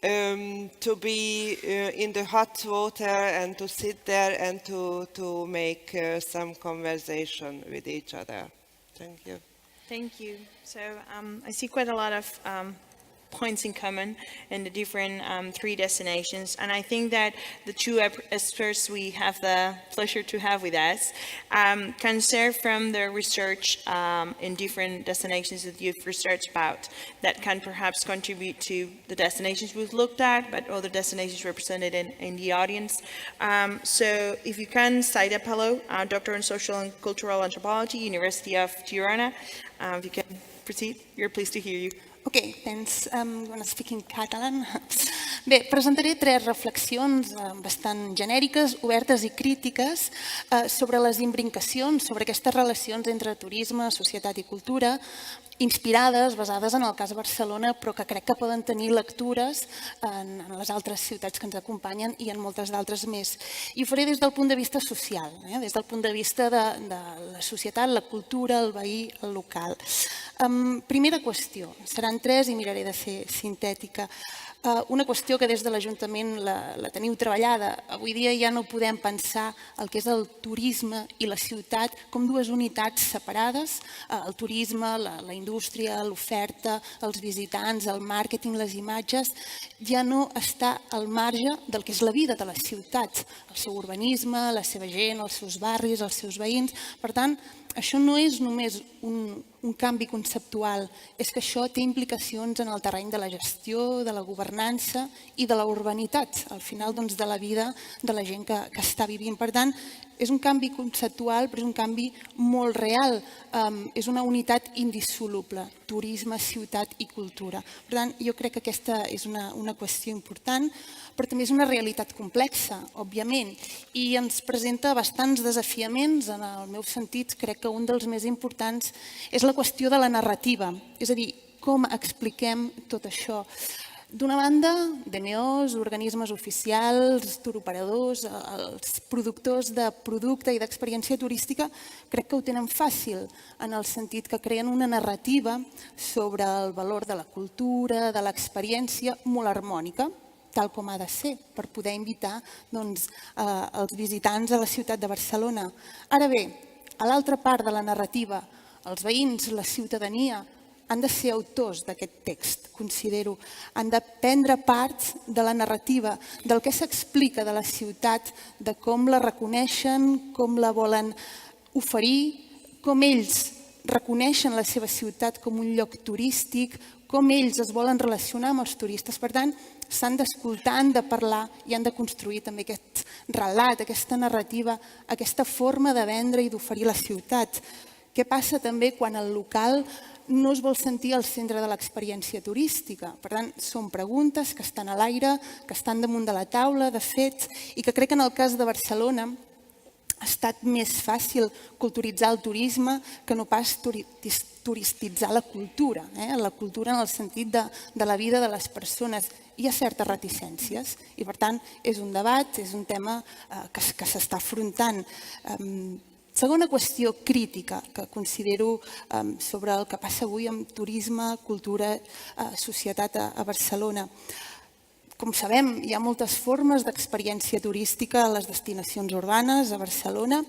to be in the hot water and to sit there and to make some conversation with each other. Thank you. Thank you. So I see quite a lot of points in common in the different 3 destinations. And I think that the 2 experts we have the pleasure to have with us can share from their research in different destinations that you've researched about that can perhaps contribute to the destinations we've looked at, but other destinations represented in the audience. So if you can cite up, hello, Doctor in Social and Cultural Anthropology, University of Girona. If you can proceed, we're pleased to hear you. Okay, thanks. I'm going to speak in Catalan. Bé, presentaré 3 reflexions bastant genèriques, obertes i crítiques sobre les imbricacions, sobre aquestes relacions entre turisme, societat i cultura, inspirades, basades en el cas de Barcelona, però que crec que poden tenir lectures en les altres ciutats que ens acompanyen i en moltes d'altres més. I ho faré des del punt de vista social, des del punt de vista de la societat, la cultura, el veí, el local. Primera qüestió, seran 3 i miraré de ser sintètica. Una qüestió que des de l'Ajuntament la teniu treballada. Avui dia ja no podem pensar el que és el turisme i la ciutat com 2 unitats separades. El turisme, la indústria, l'oferta, els visitants, el màrqueting, les imatges, ja no està al marge del que és la vida de la ciutat, el seu urbanisme, la seva gent, els seus barris, els seus veïns. Per tant, això no és només un canvi conceptual, és que això té implicacions en el terreny de la gestió, de la governança i de la urbanitat, al final de la vida de la gent que està vivint. Per tant, és un canvi conceptual, però és un canvi molt real. És una unitat indissoluble, turisme, ciutat i cultura. Per tant, jo crec que aquesta és una qüestió important, però també és una realitat complexa, òbviament, i ens presenta bastants desafiaments. En el meu sentit, crec que un dels més importants és la qüestió de la narrativa, és a dir, com expliquem tot això. D'una banda, DMOs, organismes oficials, turoperadors, els productors de producte i d'experiència turística, crec que ho tenen fàcil, en el sentit que creen una narrativa sobre el valor de la cultura, de l'experiència, molt harmònica, tal com ha de ser, per poder invitar els visitants a la ciutat de Barcelona. Ara bé, a l'altra part de la narrativa, els veïns, la ciutadania, han de ser autors d'aquest text, considero. Han de prendre part de la narrativa, del que s'explica de la ciutat, de com la reconeixen, com la volen oferir, com ells reconeixen la seva ciutat com un lloc turístic, com ells es volen relacionar amb els turistes. Per tant, s'han d'escoltar, han de parlar i han de construir també aquest relat, aquesta narrativa, aquesta forma de vendre i d'oferir la ciutat. Què passa també quan el local no es vol sentir al centre de l'experiència turística? Per tant, són preguntes que estan a l'aire, que estan damunt de la taula, de fet, i que crec que en el cas de Barcelona ha estat més fàcil culturitzar el turisme que no pas turistitzar la cultura en el sentit de la vida de les persones. Hi ha certes reticències i, per tant, és un debat, és un tema que s'està afrontant. Segona qüestió crítica que considero sobre el que passa avui amb turisme, cultura, societat a Barcelona. Com sabem, hi ha moltes formes d'experiència turística a les destinacions urbanes a Barcelona.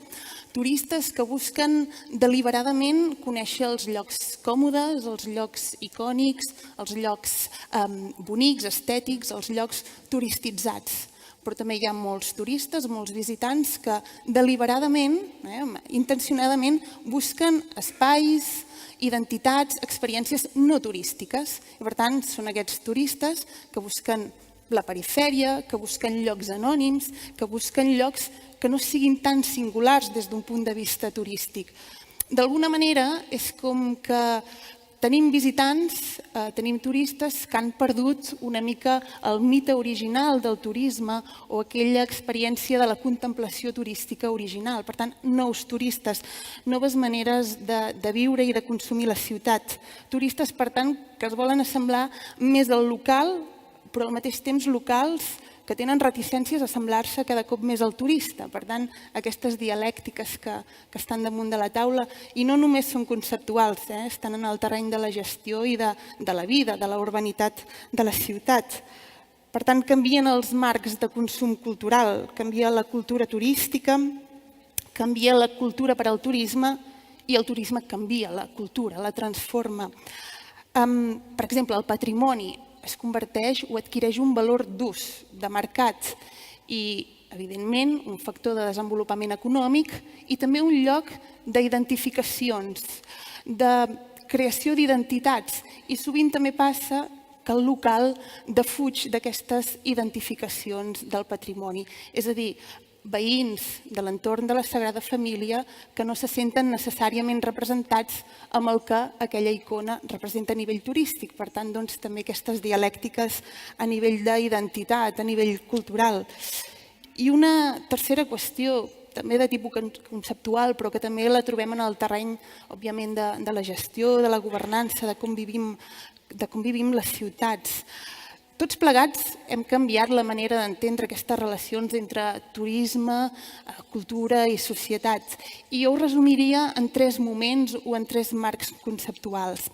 Turistes que busquen deliberadament conèixer els llocs còmodes, els llocs icònics, els llocs bonics, estètics, els llocs turistitzats. Però també hi ha molts turistes, molts visitants que deliberadament, intencionadament, busquen espais, identitats, experiències no turístiques. I, per tant, són aquests turistes que busquen la perifèria, que busquen llocs anònims, que busquen llocs que no siguin tan singulars des d'un punt de vista turístic. D'alguna manera, és com que tenim visitants, tenim turistes que han perdut una mica el mite original del turisme o aquella experiència de la contemplació turística original. Per tant, nous turistes, noves maneres de viure i de consumir la ciutat. Turistes, per tant, que es volen assemblar més al local, però al mateix temps locals que tenen reticències a assemblar-se cada cop més al turista. Per tant, aquestes dialèctiques que estan damunt de la taula, i no només són conceptuals, estan en el terreny de la gestió i de la vida, de la urbanitat de la ciutat. Per tant, canvien els marcs de consum cultural, canvia la cultura turística, canvia la cultura per al turisme i el turisme canvia la cultura, la transforma. Per exemple, el patrimoni. es converteix o adquireix un valor d'ús, de mercat i, evidentment, un factor de desenvolupament econòmic i també un lloc d'identificacions, de creació d'identitats. I sovint també passa que el local defuig d'aquestes identificacions del patrimoni. És a dir, veïns de l'entorn de la Sagrada Família que no se senten necessàriament representats amb el que aquella icona representa a nivell turístic. Per tant, doncs, també aquestes dialèctiques a nivell d'identitat, a nivell cultural. I una tercera qüestió, també de tipus conceptual, però que també la trobem en el terreny, òbviament, de la gestió, de la governança, de com vivim les ciutats. Tots plegats hem canviat la manera d'entendre aquestes relacions entre turisme, cultura i societat. I jo ho resumiria en 3 moments o en 3 marcs conceptuals.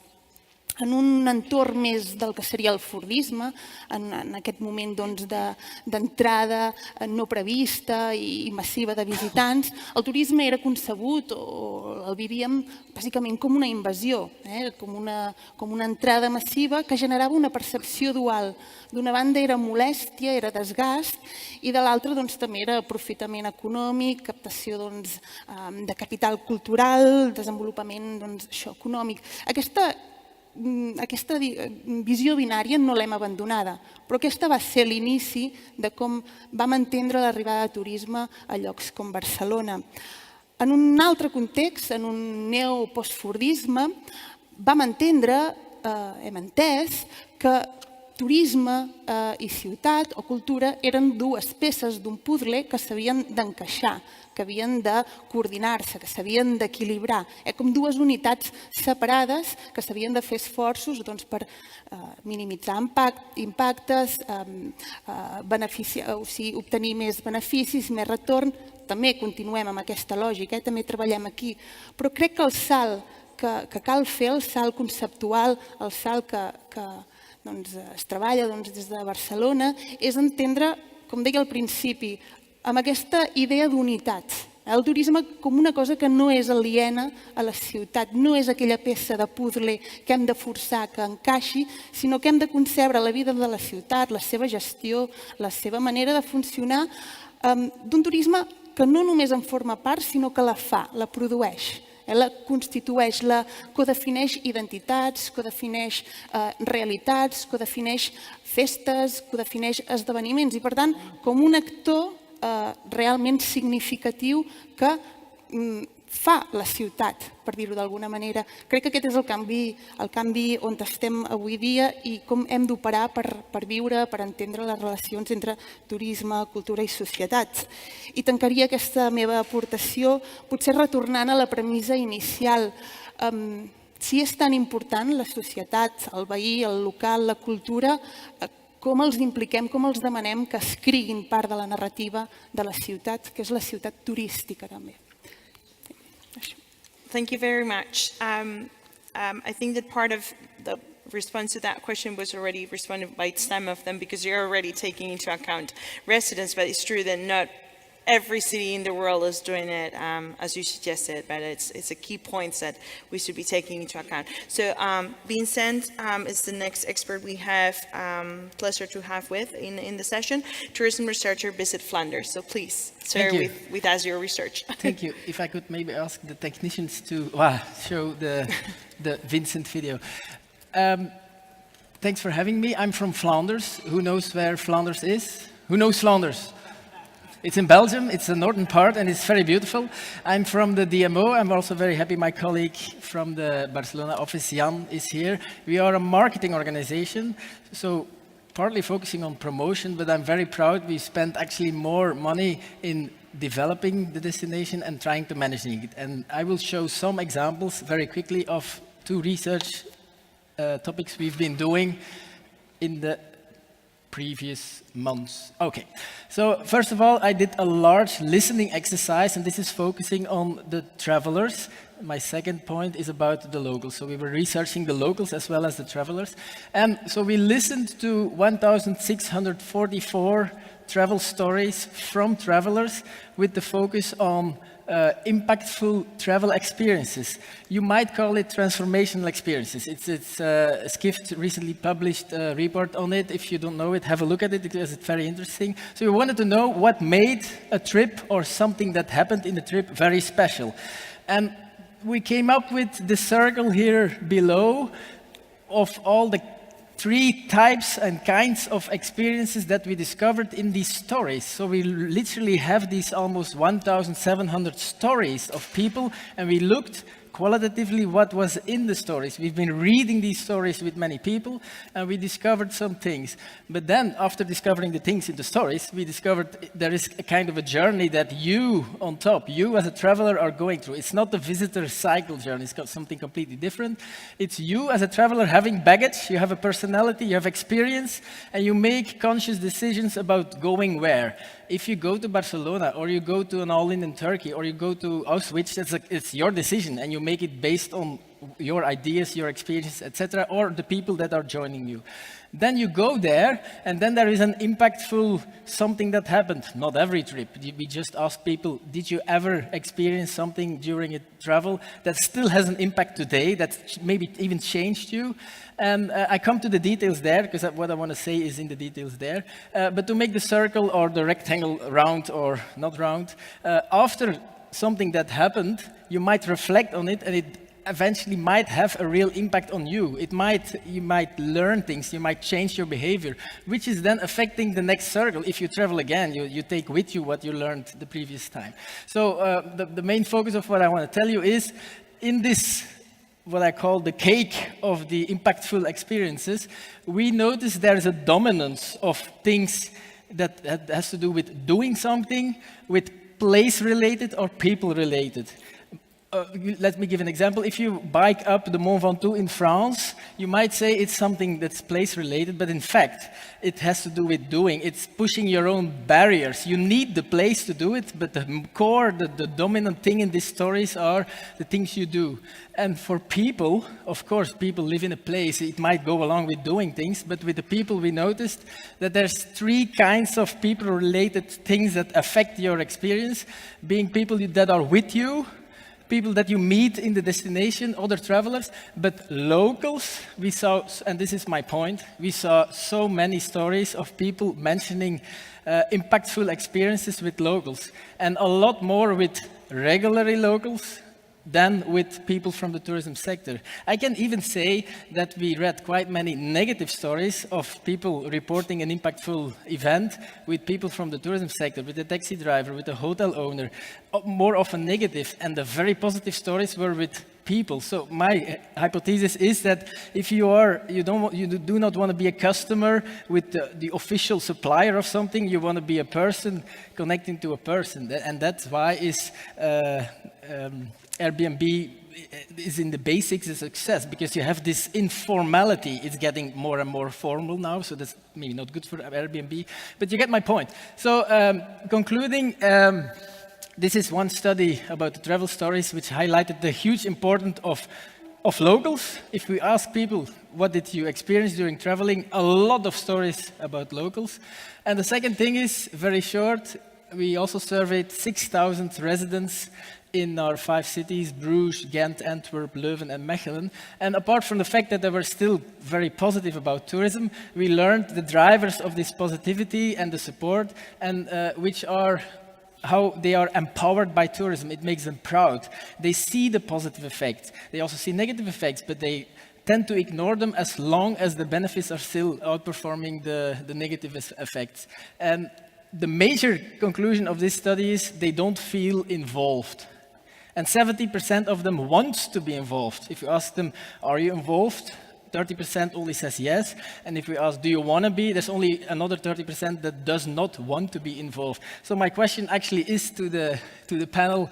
En un entorn més del que seria el fordisme, en aquest moment d'entrada no prevista i massiva de visitants, el turisme era concebut o el vivíem bàsicament com una invasió, com una entrada massiva que generava una percepció dual. D'una banda era molèstia, era desgast, i de l'altra també era aprofitament econòmic, captació de capital cultural, desenvolupament econòmic. Aquesta visió binària no l'hem abandonada, però aquesta va ser l'inici de com vam entendre l'arribada de turisme a llocs com Barcelona. En un altre context, en un neopostfordisme, vam entendre, hem entès, que turisme i ciutat o cultura eren 2 peces d'un puzzle que s'havien d'encaixar, que havien de coordinar-se, que s'havien d'equilibrar, com 2 unitats separades que s'havien de fer esforços per minimitzar impactes, obtenir més beneficis, més retorn. També continuem amb aquesta lògica, també treballem aquí, però crec que el salt que cal fer, el salt conceptual, el salt que es treballa des de Barcelona, és entendre, com deia al principi, amb aquesta idea d'unitat. El turisme com una cosa que no és aliena a la ciutat, no és aquella peça de puzzle que hem de forçar que encaixi, sinó que hem de concebre la vida de la ciutat, la seva gestió, la seva manera de funcionar, d'un turisme que no només en forma part, sinó que la fa, la produeix. La constitueix, la codefineix identitats, codefineix realitats, codefineix festes, codefineix esdeveniments i, per tant, com un actor realment significatiu que fa la ciutat, per dir-ho d'alguna manera. Crec que aquest és el canvi on estem avui dia i com hem d'operar per viure, per entendre les relacions entre turisme, cultura i societat. I tancaria aquesta meva aportació potser retornant a la premissa inicial. Si és tan important la societat, el veí, el local, la cultura, com els impliquem, com els demanem que escriguin part de la narrativa de la ciutat, que és la ciutat turística també. Thank you very much. I think that part of the response to that question was already responded by some of them because you're already taking into account residents, but it's true that not every city in the world is doing it as you suggested, but it's a key point that we should be taking into account. So Vincent is the next expert we have pleasure to have in the session, tourism researcher Visit Flanders. So please share with us your research. Thank you. If I could maybe ask the technicians to show the Vincent video. Thanks for having me. I'm from Flanders. Who knows where Flanders is? Who knows Flanders? It's in Belgium, it's the northern part, and it's very beautiful. I'm from the DMO. I'm also very happy my colleague from the Barcelona office, Joan, is here. We are a marketing organization, so partly focusing on promotion, but I'm very proud we spent actually more money in developing the destination and trying to manage it. And I will show some examples very quickly of 2 research topics we've been doing in the previous months. Okay, so first of all, I did a large listening exercise, and this is focusing on the travelers. My second point is about the locals. So we were researching the locals as well as the travelers. And so we listened to 1,644 travel stories from travelers with the focus on impactful travel experiences. You might call it transformational experiences. Skift recently published a report on it. If you don't know it, have a look at it because it's very interesting. So we wanted to know what made a trip or something that happened in the trip very special. And we came up with the circle here below of all the 3 types and kinds of experiences that we discovered in these stories. So we literally have these almost 1,700 stories of people, and we looked qualitatively what was in the stories. We've been reading these stories with many people, and we discovered some things. But then, after discovering the things in the stories, we discovered there is a kind of a journey that you, on top, you as a traveler are going through. It's not the visitor cycle journey, it's got something completely different. It's you as a traveler having baggage, you have a personality, you have experience, and you make conscious decisions about going where. If you go to Barcelona, or you go to an all-in in Turkey, or you go to Auschwitz, it's your decision, and you make it based on your ideas, your experiences, etc., or the people that are joining you. Then you go there, and then there is an impactful something that happened. Not every trip. We just ask people, did you ever experience something during a travel that still has an impact today, that maybe even changed you? And I come to the details there, because what I want to say is in the details there. But to make the circle or the rectangle round or not round, after something that happened, you might reflect on it, and it eventually might have a real impact on you. You might learn things, you might change your behavior, which is then affecting the next circle. If you travel again, you take with you what you learned the previous time. So the main focus of what I want to tell you is, in this, what I call the cake of the impactful experiences, we notice there is a dominance of things that has to do with doing something, with place-related or people-related. Let me give an example. If you bike up the Mont Ventoux in France, you might say it's something that's place-related, but in fact, it has to do with doing. It's pushing your own barriers. You need the place to do it, but the core, the dominant thing in these stories are the things you do. And for people, of course, people live in a place. It might go along with doing things, but with the people, we noticed that there's 3 kinds of people-related things that affect your experience, being people that are with you, people that you meet in the destination, other travelers, but locals, we saw, and this is my point, we saw so many stories of people mentioning impactful experiences with locals, and a lot more with regular locals than with people from the tourism sector. I can even say that we read quite many negative stories of people reporting an impactful event with people from the tourism sector, with the taxi driver, with the hotel owner, more often negative, and the very positive stories were with people. So my hypothesis is that if you do not want to be a customer with the official supplier of something, you want to be a person connecting to a person, and that's why Airbnb is in the basics a success, because you have this informality. It's getting more and more formal now, so that's maybe not good for Airbnb, but you get my point. So concluding, this is one study about the travel stories which highlighted the huge importance of locals. If we ask people, what did you experience during traveling? A lot of stories about locals. And the second thing is, very short, we also surveyed 6,000 residents in our 5 cities, Bruges, Ghent, Antwerp, Leuven, and Mechelen. And apart from the fact that they were still very positive about tourism, we learned the drivers of this positivity and the support, and which are how they are empowered by tourism. It makes them proud. They see the positive effects. They also see negative effects, but they tend to ignore them as long as the benefits are still outperforming the negative effects. And the major conclusion of this study is they don't feel involved. And 70% of them want to be involved. If you ask them, are you involved? 30% only says yes. And if we ask, do you want to be? There's only another 30% that does not want to be involved. So my question actually is to the panel,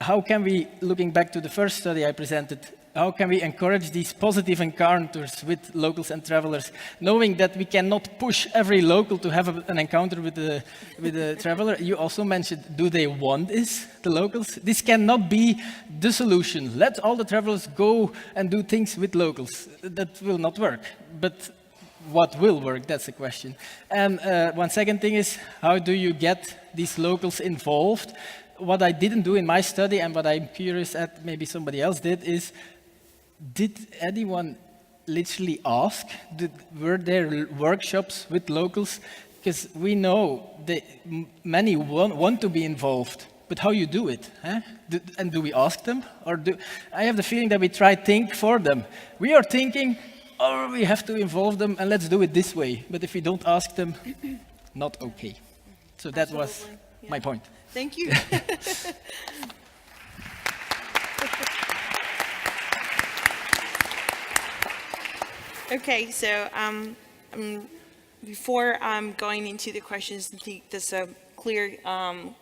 how can we, looking back to the first study I presented, how can we encourage these positive encounters with locals and travelers, knowing that we cannot push every local to have an encounter with the traveler? You also mentioned, do they want this, the locals? This cannot be the solution. Let all the travelers go and do things with locals. That will not work. But what will work? That's the question. And one second thing is, how do you get these locals involved? What I didn't do in my study, and what I'm curious at, maybe somebody else did anyone literally ask? Were there workshops with locals? Because we know that many want to be involved, but how you do it? Huh? And do we ask them? Or I have the feeling that we try to think for them. We are thinking, oh, we have to involve them, and let's do it this way. But if we don't ask them, not okay. So that was my point. Thank you. Okay, so before going into the questions, I think there's a clear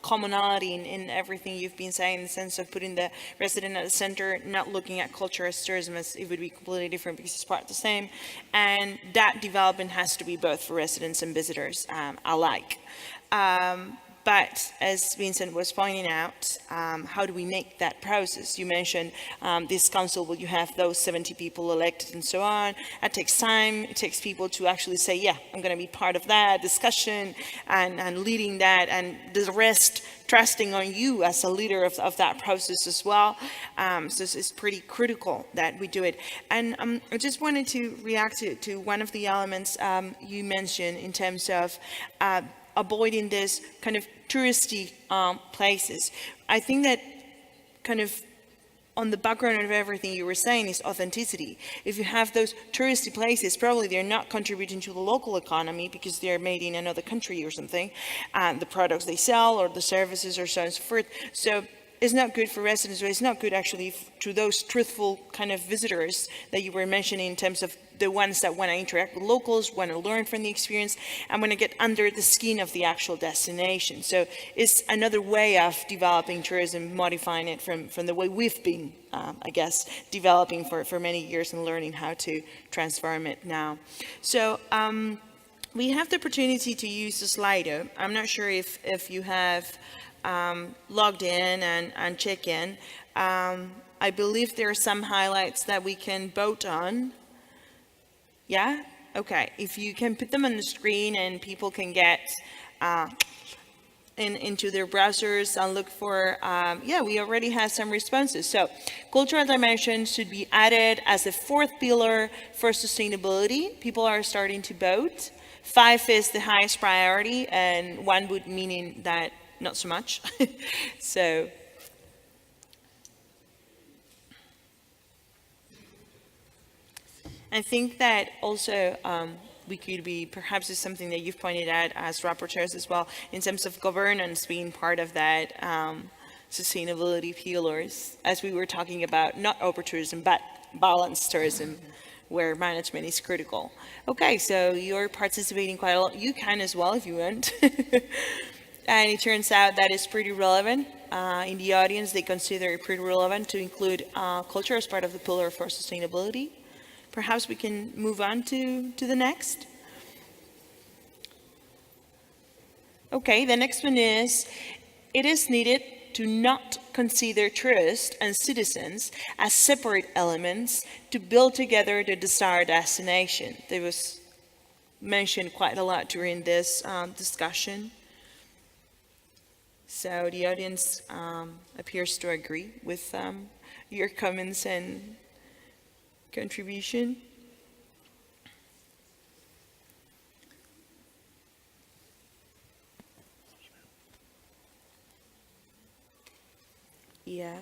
commonality in everything you've been saying, in the sense of putting the resident at the center, not looking at culture as tourism, as it would be completely different because it's part of the same. And that development has to be both for residents and visitors alike. But as Vincent was pointing out, how do we make that process? You mentioned this council, where you have those 70 people elected and so on. It takes time. It takes people to actually say, yeah, I'm going to be part of that discussion and leading that, and the rest trusting on you as a leader of that process as well. So it's pretty critical that we do it. And I just wanted to react to one of the elements you mentioned in terms of avoiding this kind of touristy places. I think that kind of on the background of everything you were saying is authenticity. If you have those touristy places, probably they're not contributing to the local economy because they're made in another country or something, and the products they sell or the services or so on and so forth. So it's not good for residents, but it's not good actually to those truthful kind of visitors that you were mentioning, in terms of the ones that want to interact with locals, want to learn from the experience, and want to get under the skin of the actual destination. So it's another way of developing tourism, modifying it from the way we've been, I guess, developing for many years and learning how to transform it now. So we have the opportunity to use the Slido. I'm not sure if you have logged in and check in. I believe there are some highlights that we can vote on. Yeah? Okay. If you can put them on the screen and people can get into their browsers and look for, yeah, we already have some responses. So cultural dimension should be added as a fourth pillar for sustainability. People are starting to vote. 5 is the highest priority, and 1 would meaning that not so much. So I think that also we could be, perhaps it's something that you've pointed out as rapporteurs as well, in terms of governance being part of that sustainability pillars, as we were talking about, not over-tourism, but balanced tourism, where management is critical. Okay, so you're participating quite a lot. You can as well if you want. And it turns out that it's pretty relevant. In the audience, they consider it pretty relevant to include culture as part of the pillar for sustainability. Perhaps we can move on to the next. Okay, the next one is, it is needed to not consider tourists and citizens as separate elements to build together the desired destination. There was mentioned quite a lot during this discussion. So the audience appears to agree with your comments and contribution. Yeah.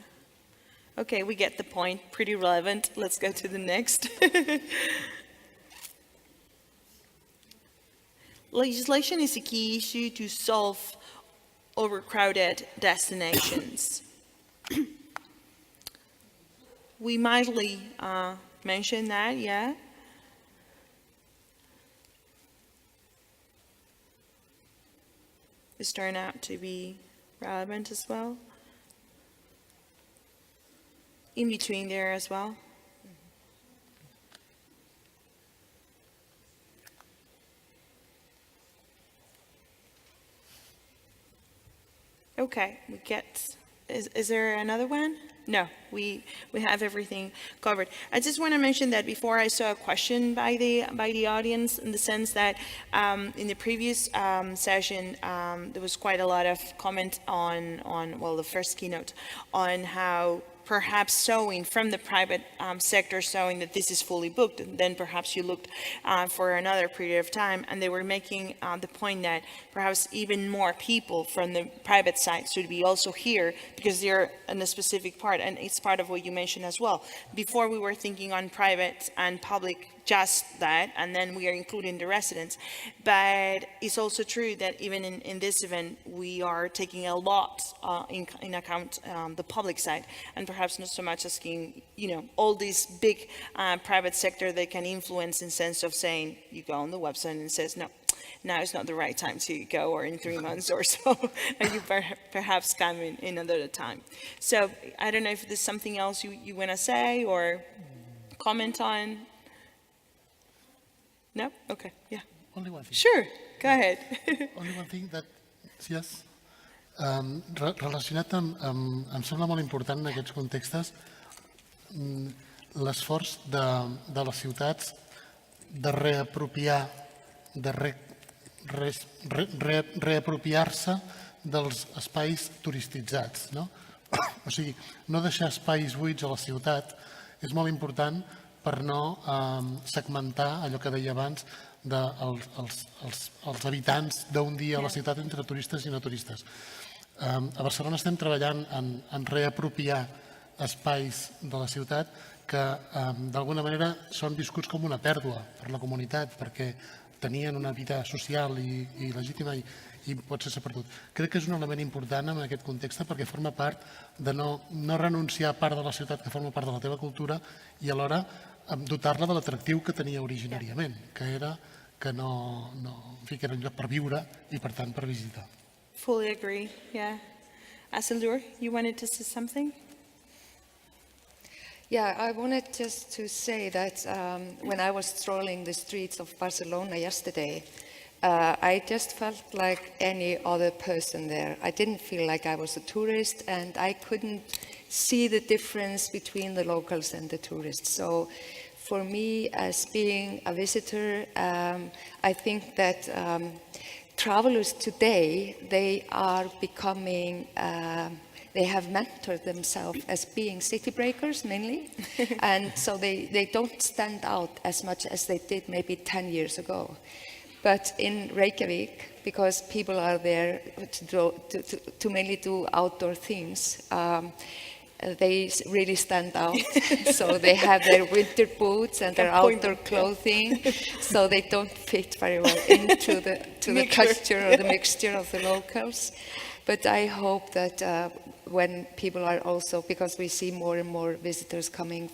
Okay, we get the point. Pretty relevant. Let's go to the next. Legislation is a key issue to solve overcrowded destinations. We mildly mentioned that, yeah. This turned out to be relevant as well. In between there as well. Okay, we get, is there another one? No, we have everything covered. I just want to mention that before I saw a question by the audience, in the sense that in the previous session there was quite a lot of comment on well, the first keynote, on how perhaps showing from the private sector, showing that this is fully booked, and then perhaps you looked for another period of time, and they were making the point that perhaps even more people from the private side should be also here, because they're in a specific part, and it's part of what you mentioned as well. Before we were thinking on private and public, just that, and then we are including the residents. But it's also true that even in this event, we are taking a lot in account the public side, and perhaps not so much asking, all these big private sector they can influence, in sense of saying, you go on the website and it says, no, now is not the right time to go, or in 3 months or so, and you perhaps come in another time. So I don't know if there's something else you want to say or comment on. No? Okay, yeah. Only one thing. Sure, go ahead. Only one thing that, yes. Relacionat em sembla molt important en aquests contextos l'esforç de les ciutats de reapropiar-se dels espais turistitzats. No? O sigui, no deixar espais buits a la ciutat és molt important per no segmentar allò que deia abans dels habitants d'un dia a la ciutat entre turistes i no turistes. A Barcelona estem treballant en reapropiar espais de la ciutat que d'alguna manera són viscuts com una pèrdua per la comunitat, perquè tenien una vida social i legítima i pot ser perdut. Crec que és un element important en aquest context, perquè forma part de no renunciar a part de la ciutat que forma part de la teva cultura i alhora dotar-la de l'atractiu que tenia originàriament, que era que era un lloc per viure i per tant per visitar. Fully agree, yeah. Áshildur, you wanted to say something? Yeah, I wanted just to say that when I was strolling the streets of Barcelona yesterday, I just felt like any other person there. I didn't feel like I was a tourist, and I couldn't see the difference between the locals and the tourists. So for me, as being a visitor, I think that travelers today, they are becoming, they have mentored themselves as being city breakers mainly, and so they don't stand out as much as they did maybe 10 years ago. But in Reykjavík, because people are there to mainly do outdoor things, they really stand out. So they have their winter boots and their outdoor clothing, so they don't fit very well into the culture or the mixture of the locals. But I hope that when people are also, because we see more and more visitors coming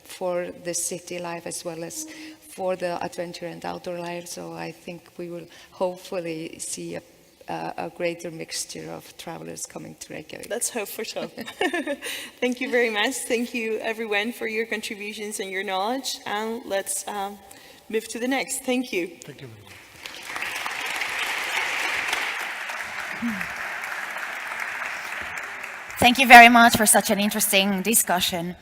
for the city life as well as for the adventure and outdoor life, so I think we will hopefully see a greater mixture of travelers coming to Reykjavík. Let's hope for so. Thank you very much. Thank you everyone for your contributions and your knowledge. And let's move to the next. Thank you. Thank you. Thank you very much for such an interesting discussion.